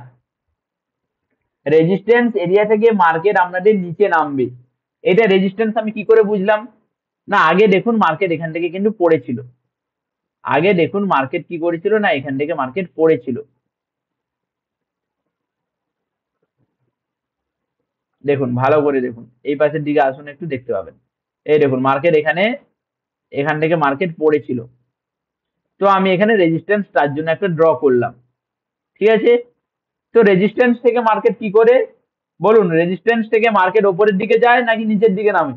রেজিস্ট্যান্স এরিয়া থেকে মার্কেট আপনাদের নিচে নামবে, এটা রেজিস্ট্যান্স আমি কি করে বুঝলাম? না, আগে দেখুন মার্কেট এখান থেকে কিন্তু পড়েছিল। আগে দেখুন মার্কেট কি করেছিল? না, এখান থেকে মার্কেট পড়েছিল। দেখুন ভালো করে দেখুন, এই পাশের দিকে আসুন, একটু দেখতে পাবেন। এই দেখুন মার্কেট এখানে, এখান থেকে মার্কেট পড়েছিল। তো আমি এখানে রেজিস্ট্যান্স তার জন্য একটা ড্র করলাম, ঠিক আছে। তো রেজিস্ট্যান্স থেকে মার্কেট কি করে, বলুন, রেজিস্ট্যান্স থেকে মার্কেট ওপরের দিকে যায় নাকি নিচের দিকে নামে?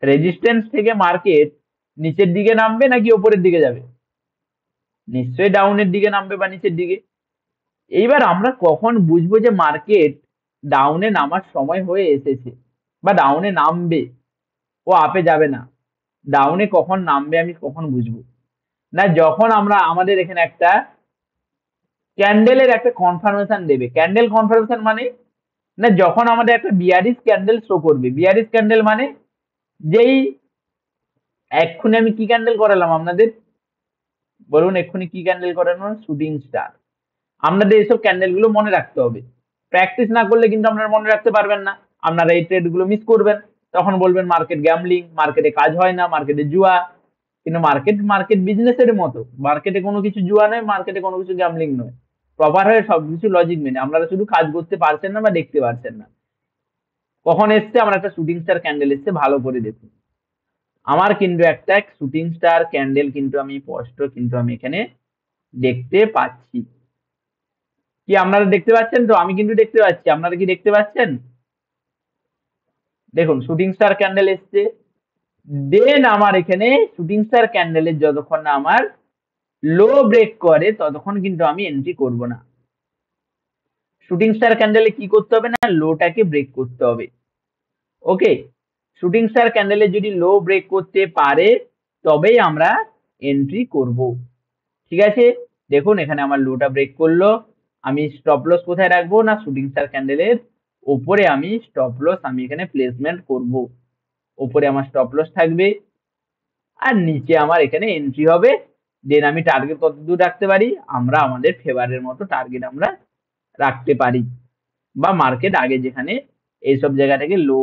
রেজিস্ট্যান্স থেকে মার্কেট নিচের দিকে নামবে নাকি ওপরের দিকে যাবে? নিশ্চয়ই ডাউনের দিকে নামবে বা নিচের দিকে। এইবার আমরা কখন বুঝবো যে মার্কেট ডাউনে নামার সময় হয়ে এসেছে বা ডাউনে নামবে, ও আপে যাবে না? ডাউনে কখন নামবে আমি কখন বুঝবো? না, যখন আমরা আমাদের এখানে একটা ক্যান্ডেলের একটা কনফার্মেশন দেবে। ক্যান্ডেল কনফার্মেশন মানে, না, যখন আমাদের একটা বিয়ারিশ ক্যান্ডেল শো করবে। বিয়ারিশ ক্যান্ডেল মানে যেই এক্ষুনি আমি কি ক্যান্ডেল করালাম আপনাদের, বলুন এক্ষুনি কি ক্যান্ডেল করানো? Shooting star. আপনাদের এইসব ক্যান্ডেল গুলো মনে রাখতে হবে। প্র্যাকটিস না করলে কিন্তু আপনারা মনে রাখতে পারবেন না, আপনারা এই ট্রেড গুলো মিস করবেন। তখন বলবেন মার্কেট গ্যামলিং, মার্কেটে কাজ হয় না, মার্কেটে জুয়া। কিন্তু মার্কেট মার্কেট বিজনেসের মতো, মার্কেটে কোনো কিছু জুয়া নয়, মার্কেটে কোনো কিছু গ্যামলিং নয়। প্রপার হয়ে সবকিছু লজিক মেনে আপনারা শুধু কাজ করতে পারছেন না বা দেখতে পারছেন না। কখন এসছে আমার একটা শুটিং স্টার ক্যান্ডেল এসছে, ভালো করে দেখুন। আমার কিন্তু একটা শুটিং স্টার ক্যান্ডেল কিন্তু আমি স্পষ্ট কিন্তু আমি এখানে দেখতে পাচ্ছি। কি আপনারা দেখতে পাচ্ছেন? তো আমি কিন্তু দেখতে পাচ্ছি, আপনারা কি দেখতে পাচ্ছেন? দেখুন শুটিং স্টার ক্যান্ডেল এসছে। দেন আমার এখানে শুটিং স্টার ক্যান্ডেলের যতক্ষণ না আমার লো ব্রেক করে ততক্ষণ কিন্তু আমি এন্ট্রি করব না। শুটিং স্টার ক্যান্ডেলে কি করতে হবে? না, লোটাকে ব্রেক করতে হবে। ওকে, শুটিং স্টার ক্যান্ডেলে যদি লো ব্রেক করতে পারে তবেই আমরা এন্ট্রি করব, ঠিক আছে। দেখুন এখানে আমার লোটা ব্রেক করলো। আমি স্টপ লস কোথায় রাখবো? না, শুটিং স্টার ক্যান্ডেলের উপরে আমি স্টপ লস আমি এখানে প্লেসমেন্ট করব। উপরে আমার স্টপ লস থাকবে আর নিচে আমার এখানে এন্ট্রি হবে। দেন আমি টার্গেট কত দূর রাখতে পারি? আমরা আমাদের ফেভারের মতো টার্গেট আমরা রাখতে পারি, বা মার্কেট আগে যেখানে এইসব জায়গা থেকে লো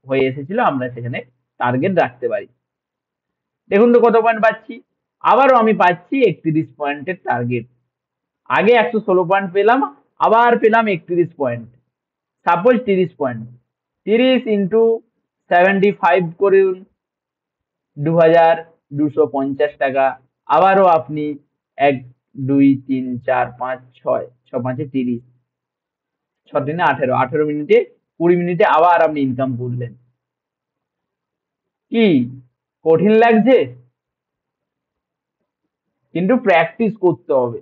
হয়ে এসেছিল আমরা সেখানে টার্গেট রাখতে পারি। দেখুন তো কত পয়েন্ট পাচ্ছি, আবারও আমি পাচ্ছি 31 পয়েন্টের টার্গেট। আগে 116 পয়েন্ট পেলাম, আবার পেলাম 31 পয়েন্ট। সাপোজ 30 পয়েন্ট, 30 × 75 করুন, 2250 টাকা। আবারও আপনি 1 2 3 4 5 6, 6 5 30, 6 3 18, 18 মিনিটে 20 মিনিটে আবার আপনি ইনকাম করলেন। কি কঠিন লাগছে? কিন্তু প্র্যাকটিস করতে হবে।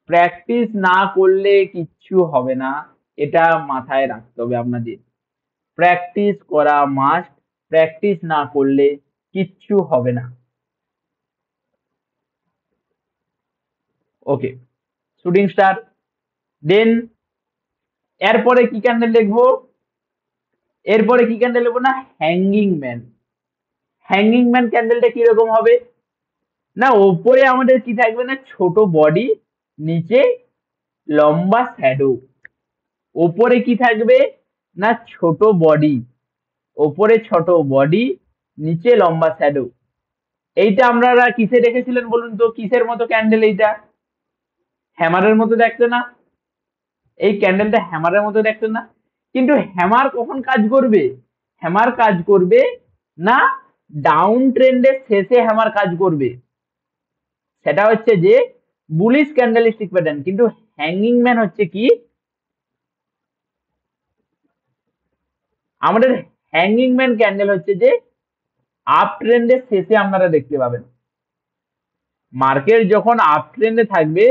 প্র্যাকটিস না করলে কিচ্ছু হবে না, এটা মাথায় রাখতে হবে আপনাদের। প্র্যাকটিস করা মাস্ট, প্র্যাকটিস না করলে কিচ্ছু হবে না। ওকে, শুটিং স্টার। দেন এরপরে কি ক্যান্ডেল দেখবো? এরপরে কি ক্যান্ডেল দেখবো? না, হ্যাঙ্গিং ম্যান। হ্যাঙ্গিং ম্যান ক্যান্ডেলটা কিরকম হবে? না, ওপরে আমাদের কি থাকবে? না, ছোট বডি, নিচে লম্বা শ্যাডো। ওপরে কি থাকবে? না, ছোট বডি, ওপরে ছোট বডি, নিচে লম্বা শ্যাডো। এইটা আপনারা কিসে দেখেছিলেন বলুন তো? কিসের মতো ক্যান্ডেল এইটা? হ্যামারের মতো দেখতে না? এই ক্যান্ডেলটা হ্যামারের মতো দেখতে না? কিন্তু হ্যামার কখন কাজ করবে? হ্যামার কাজ করবে না, ডাউন ট্রেন্ডের শেষে হ্যামার কাজ করবে। সেটা হচ্ছে যে বুলিশ ক্যান্ডেলিস্টিক প্যাটার্ন। কিন্তু হ্যাঙ্গিং ম্যান হচ্ছে কি, আমাদের হ্যাঙ্গিং ম্যান ক্যান্ডেল হচ্ছে যে আপ ট্রেন্ডের শেষে আপনারা দেখতে পাবেন। মার্কেট যখন আপ ট্রেন্ডে থাকবে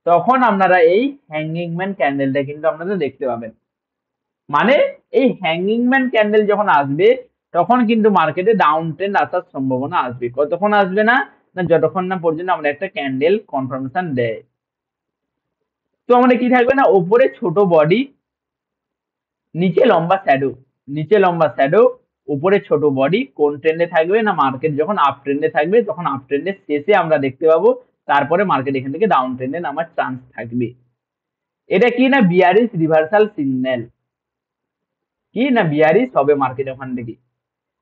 তখন আপনারা এই হ্যাঙ্গিং ম্যান ক্যান্ডেলটা কিন্তু আপনারা দেখতে পাবেন। মানে এই হ্যাঙ্গিং ম্যান ক্যান্ডেল যখন আসবে তখন কিন্তু মার্কেটে ডাউন ট্রেন্ড আসার সম্ভাবনা আসবে। কতক্ষণ আসবে না? না, যতক্ষণ না পর্যন্ত আমরা একটা ক্যান্ডেল কনফার্মেশন দেয়। তো আমাদের কি থাকবে? না, ওপরে ছোট বডি, নিচে লম্বা শ্যাডো, নিচে লম্বা শ্যাডো, উপরে ছোট বডি। কোন ট্রেন্ডে থাকবে? না, মার্কেট যখন আপ ট্রেন্ডে থাকবে তখন আপ ট্রেন্ডের শেষে আমরা দেখতে পাবো। তারপরে মার্কেট এখান থেকে ডাউন ট্রেন্ডে নামার চান্স থাকবে। এটা কি? না, বিয়ারিশ রিভার্সাল সিগন্যাল। কি? না, বিয়ারিশ হবে মার্কেট ওখান থেকে।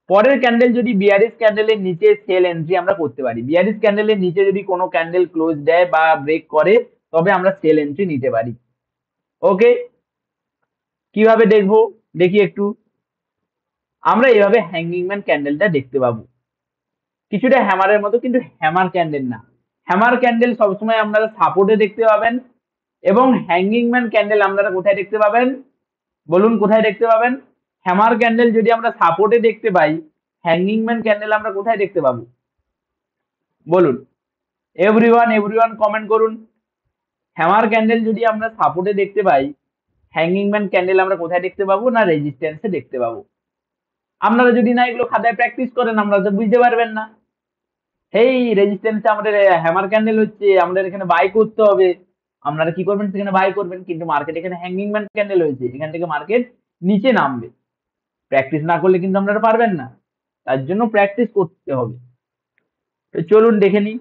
পরের ক্যান্ডেল যদি বিয়ারিশ ক্যান্ডেলের নিচে সেল এন্ট্রি আমরা করতে পারি। বিয়ারিশ ক্যান্ডেলের নিচে যদি কোনো ক্যান্ডেল ক্লোজ দেয় বা ব্রেক করে তবে আমরা সেল এন্ট্রি নিতে পারি। ওকে, কিভাবে দেখবো দেখি একটু। আমরা এইভাবে হ্যাঙ্গিং ম্যান ক্যান্ডেলটা দেখতে পাবো, কিছুটা হ্যামারের মতো, কিন্তু হ্যামার ক্যান্ডেল না। হ্যামার ক্যান্ডেল সবসময় আপনারা সাপোর্টে দেখতে পাবেন, এবং হ্যাঙ্গিং ম্যান ক্যান্ডেল আপনারা কোথায় দেখতে পাবেন? বলুন কোথায় দেখতে পাবেন? হ্যামার ক্যান্ডেল যদি আমরা সাপোর্টে দেখতে পাই, হ্যাঙ্গিং ম্যান ক্যান্ডেল আমরা কোথায় দেখতে পাবো? বলুন, এভরিওয়ান কমেন্ট করুন। হ্যামার ক্যান্ডেল যদি আমরা সাপোর্টে দেখতে পাই, হ্যাঙ্গিং ম্যান ক্যান্ডেল আমরা কোথায় দেখতে পাবো? না রেজিস্ট্যান্সে দেখতে পাবো। আপনারা যদি না এগুলো খাতায় প্র্যাকটিস করেন, আপনারা তো বুঝতে পারবেন না। এই রেজিস্ট্যান্সে আমাদের হ্যামার ক্যান্ডেল হচ্ছে, আমাদের এখানে বাই করতে হবে, আপনারা কি করবেন? সেখানে বাই করবেন। কিন্তু মার্কেট এখানে হ্যাঙ্গিং ম্যান ক্যান্ডেল হয়েছে, এখান থেকে মার্কেট নিচে নামবে। প্র্যাকটিস না করলে কিন্তু আপনারা পারবেন না, তার জন্য প্র্যাকটিস করতে হবে। তো চলুন দেখে নিই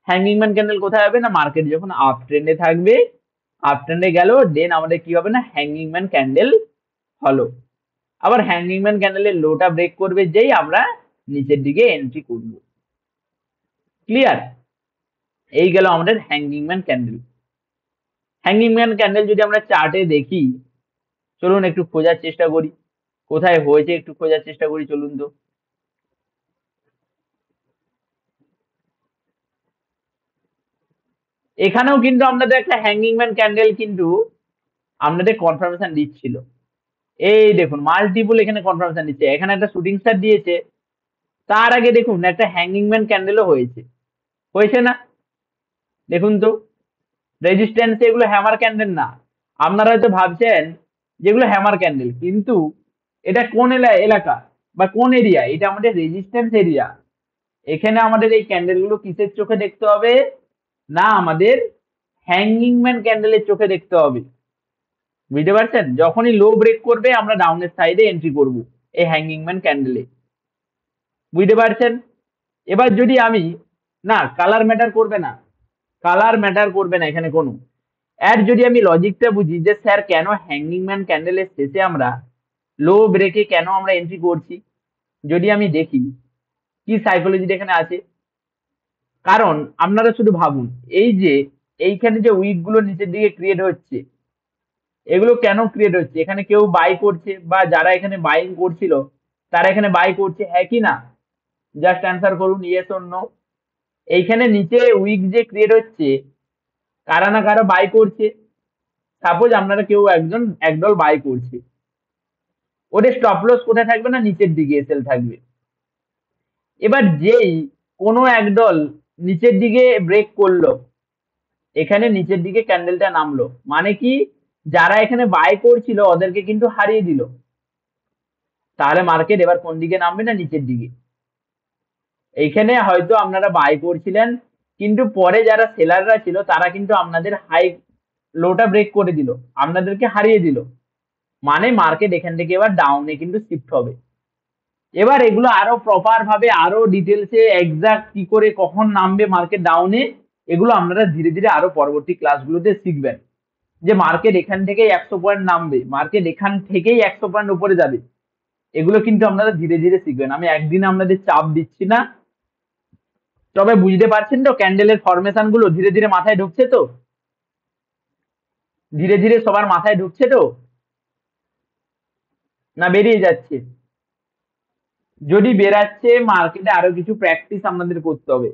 হ্যাঙ্গিং ম্যান ক্যান্ডেল কোথায় হবে। না মার্কেট যখন আপ ট্রেন্ডে থাকবে, আপ ট্রেন্ডে গেল, দেন আমাদের কি হবে? না হ্যাঙ্গিং ম্যান ক্যান্ডেল হলো। আবার হ্যাঙ্গিং ম্যান ক্যান্ডেলের লোটা ব্রেক করবে, যেই আমরা নিচের দিকে এন্ট্রি করব। ক্লিয়ার? এই গেল আমাদের hanging man candle. Hanging man candle যদি আমরা চার্টে দেখি, চলুন একটু খোঁজার চেষ্টা করি কোথায় হয়েছে, একটু খোঁজার চেষ্টা করি চলুন। তো এখানেও কিন্তু আপনাদের একটা হ্যাঙ্গিং ম্যান ক্যান্ডেল কিন্তু আপনাদের কনফার্মেশন দিচ্ছিল। এই দেখুন মাল্টিপল এখানে কনফার্মেশন দিচ্ছে, এখানে একটা শুটিং স্টার দিয়েছে, তার আগে দেখুন একটা হ্যাঙ্গিং ম্যান ক্যান্ডেলও হয়েছে। হয়েছে না? দেখুন তো রেজিস্ট্যান্স, এগুলো হ্যামার ক্যান্ডেল না। আপনারা হয়তো ভাবছেন যেগুলো হ্যামার ক্যান্ডেল, কিন্তু এটা কোন এলাকা বা কোন এরিয়া? এটা আমাদের রেজিস্ট্যান্স এরিয়া। এখানে আমাদের এই ক্যান্ডেল গুলো কিসের চোখে দেখতে হবে? না আমাদের হ্যাঙ্গিং ম্যান ক্যান্ডেলের চোখে দেখতে হবে। বুঝতে পারছেন? যখনই লো ব্রেক করবে আমরা ডাউনের সাইডে এন্ট্রি করব এই হ্যাঙ্গিং ম্যান ক্যান্ডেলে। বুঝতে পারছেন? এবার যদি আমি, না কালার ম্যাটার করবে না, কালার ম্যাটার করবে না এখানে কোনো। এর যদি আমি লজিকটা বুঝি যে স্যার কেন হ্যাঙ্গিং ম্যান ক্যান্ডেলের শেষে আমরা লো ব্রেকে কেন আমরা এন্ট্রি করছি, যদি আমি দেখি কি সাইকোলজি এখানে আছে। কারণ আপনারা শুধু ভাবুন, এই যে এইখানে যে উইক গুলো নিচের দিকে ক্রিয়েট হচ্ছে, এগুলো কেন ক্রিয়েট হচ্ছে? এখানে কেউ বাই করছে, বা যারা এখানে বাইং করছিল তারা এখানে বাই করছে, হ্যাঁ কি না? জাস্ট অ্যান্সার করুন ইয়েস অর নো। এইখানে নিচে উইক যে ক্রিয়েট হচ্ছে, কারা না কারা বাই করছে। সাপোজ আপনারা কেউ একজন একদল বাই করছে, ওদের স্টপ লস কোথায় থাকবে? না নিচের দিকে এসএল থাকবে। এবার যেই কোনো একদল নিচের দিকে ব্রেক করলো, এখানে নিচের দিকে ক্যান্ডেলটা নামলো, মানে কি? যারা এখানে বাই করছিল ওদেরকে কিন্তু হারিয়ে দিল। তাহলে মার্কেট এবার কোন দিকে নামবে? না নিচের দিকে। এইখানে হয়তো আপনারা বাই করছিলেন, কিন্তু পরে যারা সেলাররা ছিল তারা কিন্তু আপনাদের হাই লোটা ব্রেক করে দিল, আপনাদেরকে হারিয়ে দিল। মানে মার্কেট এখান থেকে এবার ডাউনে কিন্তু শিফট হবে। এবার এগুলো আরো প্রপার ভাবে, আরো ডিটেলসে এক্সাক্ট কি করে কখন নামবে মার্কেট ডাউনে, এগুলো আপনারা ধীরে ধীরে আরো পরবর্তী ক্লাসগুলোতে শিখবেন। যে মার্কেট এখান থেকেই 100 পয়েন্ট নামবে, মার্কেট এখান থেকেই 100 পয়েন্ট উপরে যাবে, এগুলো কিন্তু আপনারা ধীরে ধীরে শিখবেন। আমি একদিনে আপনাদের চাপ দিচ্ছি না। তবে বুঝতে পারছেন তো ক্যান্ডেলের ফরমেশন গুলো ধীরে ধীরে মাথায় ঢুকছে তো? ধীরে ধীরে সবার মাথায় ঢুকছে তো, না বেরিয়ে যাচ্ছে? যদি বেরাচ্ছে, মার্কেটে আরো কিছু প্র্যাকটিস আপনাদের করতে হবে।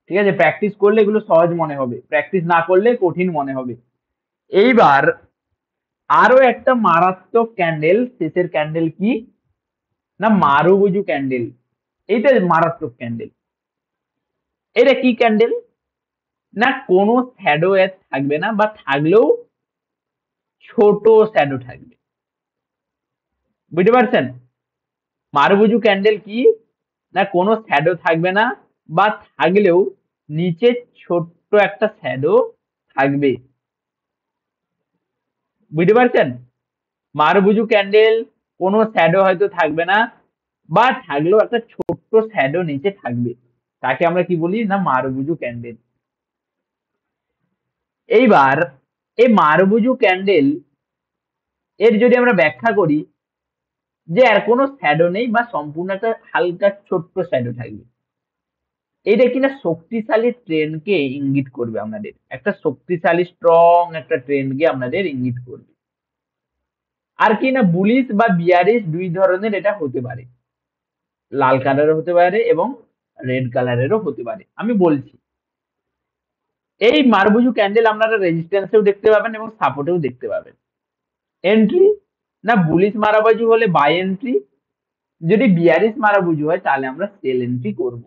ঠিক আছে? প্র্যাকটিস করলে এগুলো সহজ মনে হবে, প্র্যাকটিস না করলে কঠিন মনে হবে। এইবার আরো একটা মারাত্মক ক্যান্ডেল, শেষের ক্যান্ডেল কি? না মারুবুজু ক্যান্ডেল। এইটা মারাত্মক ক্যান্ডেল। এটা কি ক্যান্ডেল? না কোনো শ্যাডো এর থাকবে না, বা থাকলেও ছোট শ্যাডো থাকবে। বুঝতে পারছেন? মারুবুজু ক্যান্ডেল কি? না কোনো শ্যাডো থাকবে না, বা থাকলেও নিচে ছোট্ট একটা শ্যাডো থাকবে। বুঝতে পারছেন? মারুবুজু ক্যান্ডেল কোনো শ্যাডো হয়তো থাকবে না, বা থাকলেও একটা ছোট্ট শ্যাডো নিচে থাকবে, তাকে আমরা কি বলি? না মারুবুজু ক্যান্ডেল। এইবার এই মারুবুজু ক্যান্ডেল এর যদি আমরা ব্যাখ্যা করি, যে আর কোনো শ্যাডো নেই, বা সম্পূর্ণ একটা হালকা ছোট্ট শ্যাডো থাকবে, এটা কিনা শক্তিশালী ট্রেন্ডকে ইঙ্গিত করবে, আপনাদের একটা শক্তিশালী স্ট্রং একটা ট্রেন্ডকে আপনাদের ইঙ্গিত করবে। আর কি না বুলিশ বা বিয়ারিশ দুই ধরনের এটা হতে পারে, লাল কালার হতে পারে এবং রেড কালারেরও হতে পারে, আমি বলছি। এই মারবুজু ক্যান্ডেল আপনারা রেজিস্ট্যান্সেও দেখতে পাবেন এবং সাপোর্টেও দেখতে পাবেন। এন্ট্রি, না বুলিশ মারাবাজু হলে বাই এন্ট্রি, যদি বিয়ারিশ মারাবুজু হয় তাহলে আমরা সেল এন্ট্রি করব।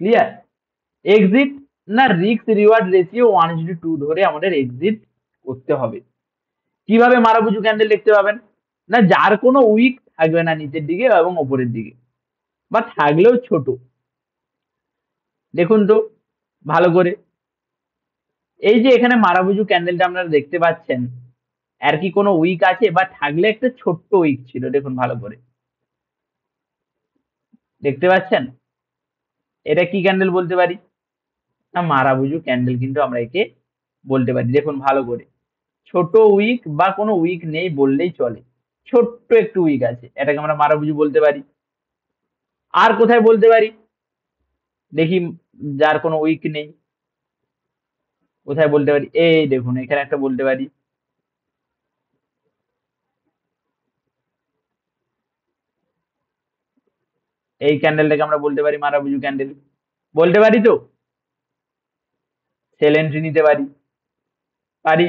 ক্লিয়ার? এক্সিট, না রিস্ক রিওয়ার্ড রেশিও 1:2 ধরে আমাদের এক্সিট করতে হবে। কিভাবে মারাবুজু ক্যান্ডেল দেখতে পাবেন? না যার কোনো উইক থাকবে না নিচের দিকে এবং ওপরের দিকে, বা থাকলেও ছোট। দেখুন তো ভালো করে, এই যে এখানে মারাবুজু ক্যান্ডেলটা আপনারা দেখতে পাচ্ছেন, আর কি কোনো উইক আছে, বা থাকলে একটা ছোট্ট উইক ছিল, দেখুন ভালো করে দেখতে পাচ্ছেন। এটা কি ক্যান্ডেল বলতে পারি? না মারাবুজু ক্যান্ডেল কিন্তু আমরা একে বলতে পারি। দেখুন ভালো করে, ছোট উইক বা কোনো উইক নেই বললেই চলে, ছোট্ট একটু উইক আছে, এটাকে আমরা মারাবুজু বলতে পারি। আর কোথায় বলতে পারি দেখি, যার কোনো উইক নেই কোথায় বলতে পারি? এই দেখুন এখানে একটা বলতে পারি, এই ক্যান্ডেলটাকে আমরা বলতে পারি মারাবুজু ক্যান্ডেল, বলতে পারি তো। সেল এন্ট্রি নিতে পারি, পারি।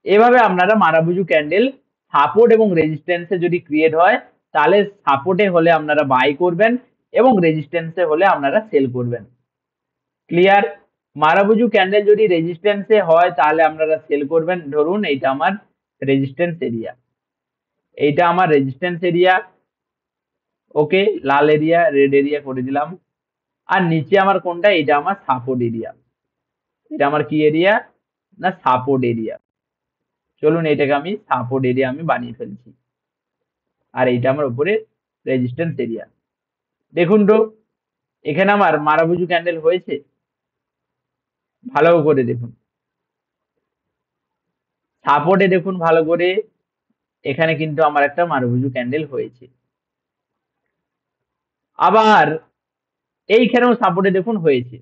এভাবে আপনারা মারাবুজু ক্যান্ডেল সাপোর্ট এবং রেজিস্ট্যান্সে যদি ক্রিয়েট হয়, তাহলে সাপোর্টে হলে আপনারা বাই করবেন এবং রেজিস্ট্যান্সে হলে আপনারা সেল করবেন। ক্লিয়ার? মারাবুজু ক্যান্ডেল যদি রেজিস্ট্যান্সে হয় তাহলে আপনারা সেল করবেন। ধরুন এইটা আমার রেজিস্ট্যান্স এরিয়া, এইটা আমার রেজিস্ট্যান্স এরিয়া, ওকে, লাল এরিয়া রেড এরিয়া করে দিলাম। আর নিচে আমার কোনটা? এটা আমার সাপোর্ট এরিয়া, এটা আমার কি এরিয়া? না সাপোর্ট এরিয়া। চলুন এটাকে আমি সাপোর্ট এরিয়া আমি বানিয়ে ফেলছি, আর এইটা আমার উপরে রেজিস্ট্যান্স এরিয়া। দেখুন তো এখানে আমার মারাবুজু ক্যান্ডেল হয়েছে, ভালো করে দেখুন সাপোর্টে, দেখুন ভালো করে, এখানে কিন্তু আমার একটা মারভুজু ক্যান্ডেল হয়েছে। আবার এইখানেও সাপোর্টে দেখুন হয়েছে।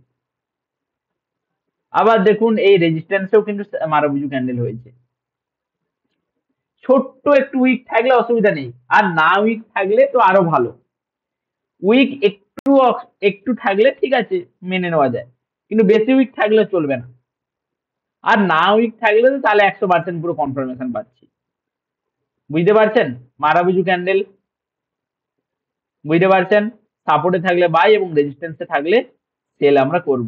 আবার দেখুন এই রেজিস্ট্যান্সেও কিন্তু মারভুজু ক্যান্ডেল হয়েছে। ছোট্ট একটু উইক থাকলে অসুবিধা নেই, আর না উইক থাকলে তো আরো ভালো। উইক একটু একটু থাকলে ঠিক আছে, মেনে নেওয়া যায়, কিন্তু বেশি উইক থাকলে চলবে না। আর না উইক থাকলে তো তাহলে 100% পুরো কনফার্মেশন পাচ্ছি। বুঝতে পারছেন? মারাবুজু ক্যান্ডেল বুঝতে পারছেন? সাপোর্টে থাকলে বাই এবং রেজিস্ট্যান্সে থাকলে সেল আমরা করব।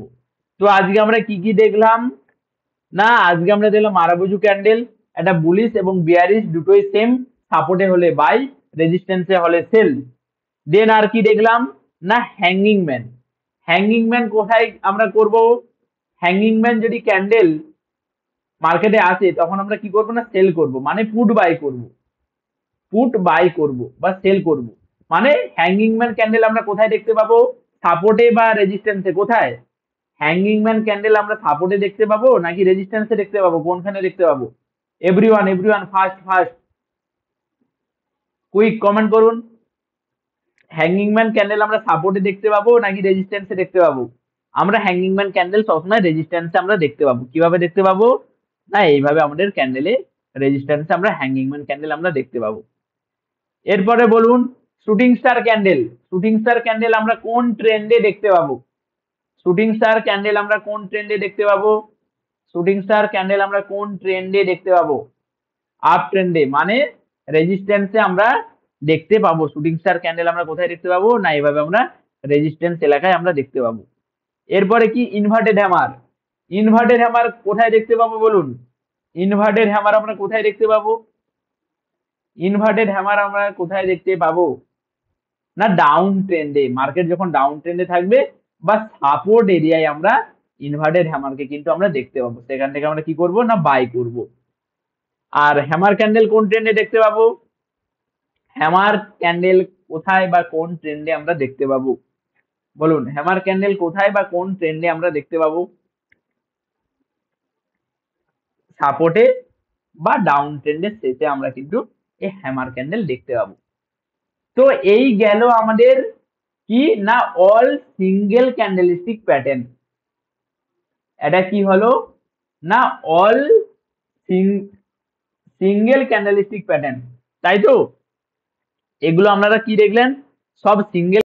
তো আজকে আমরা কি কি দেখলাম? না আজকে আমরা দেখলাম মারাবুজু ক্যান্ডেল, একটা বুলিশ এবং বিয়ারিশ দুটোই সেম, সাপোর্টে হলে বাই, রেজিস্ট্যান্সে হলে সেল। দেন আর কি দেখলাম? না হ্যাঙ্গিং ম্যান। হ্যাঙ্গিং ম্যান কোথায় আমরা করব? হ্যাঙ্গিং ম্যান যদি ক্যান্ডেল মার্কেটে আসে তখন আমরা কি করব? না সেল করব, মানে পুট বাই করব, পুট বাই করব বা সেল করব। মানে হ্যাঙ্গিং ম্যান ক্যান্ডেল আমরা কোথায় দেখতে পাবো? সাপোর্টে বা রেজিস্ট্যান্সে? কোথায় হ্যাঙ্গিং ম্যান ক্যান্ডেল আমরা সাপোর্টে দেখতে পাবো নাকি রেজিস্ট্যান্সে দেখতে পাবো? কোনখানে দেখতে পাবো? Everyone everyone first first quick comment করুন। হ্যাঙ্গিং ম্যান ক্যান্ডেল আমরা সাপোর্টে দেখতে পাবো নাকি রেজিস্ট্যান্সে দেখতে পাবো? আমরা হ্যাঙ্গিং ম্যান ক্যান্ডেল সবসময় রেজিস্ট্যান্সে আমরা দেখতে পাবো। কিভাবে দেখতে পাবো? না এইভাবে আমাদের ক্যান্ডেলে রেজিস্ট্যান্সে আমরা হ্যাঙ্গিং ম্যান ক্যান্ডেল আমরা দেখতে পাবো। এরপরে বলুন shooting star candle. Shooting star candle আমরা কোন ট্রেন্ডে দেখতে পাবো? শুটিং স্টার ক্যান্ডেল আমরা কোন ট্রেন্ডে দেখতে পাবো? শুটিং স্টার ক্যান্ডেল আমরা কোন ট্রেন্ডে দেখতে পাবো? আপ ট্রেন্ডে, মানে রেজিস্ট্যান্সে আমরা দেখতে পাবো। শুটিং স্টার ক্যান্ডেল আমরা কোথায় দেখতে পাবো? না এভাবে আমরা রেজিস্ট্যান্স এলাকায় আমরা দেখতে পাবো। এরপরে কি ইনভার্টেড হ্যামার। ইনভার্টেড হ্যামার কোথায় দেখতে পাবো বলুন? ইনভার্টেড হ্যামার আমরা কোথায় দেখতে পাবো? ইনভার্টেড হ্যামার আমরা কোথায় দেখতে পাবো? না ডাউন ট্রেন্ডে, মার্কেট যখন ডাউন ট্রেন্ডে থাকবে বা সাপোর্ট এরিয়ায় আমরা ইনভার্টেড হ্যামারকে কিন্তু আমরা দেখতে পাবো, সেখান থেকে আমরা কি করব? না বাই করব। আর হ্যামার ক্যান্ডেল কোন ট্রেন্ডে দেখতে পাবো? হ্যামার ক্যান্ডেল কোথায় বা কোন ট্রেন্ডে আমরা দেখতে পাবো? বলুন হ্যামার ক্যান্ডেল কোথায় বা কোন ট্রেন্ডে আমরা দেখতে পাবো? সাপোর্টে বা ডাউন ট্রেন্ডের শেষে আমরা কিন্তু এই হ্যামার ক্যান্ডেল দেখতে পাবো। তো এই গেল আমাদের কি না অল সিঙ্গেল ক্যান্ডেলস্টিক প্যাটার্ন। এটা কি হলো? না অল সিঙ্গেল ক্যান্ডেলস্টিক প্যাটার্ন। তাই তো? এগুলো আপনারা কি দেখলেন? সব সিঙ্গেল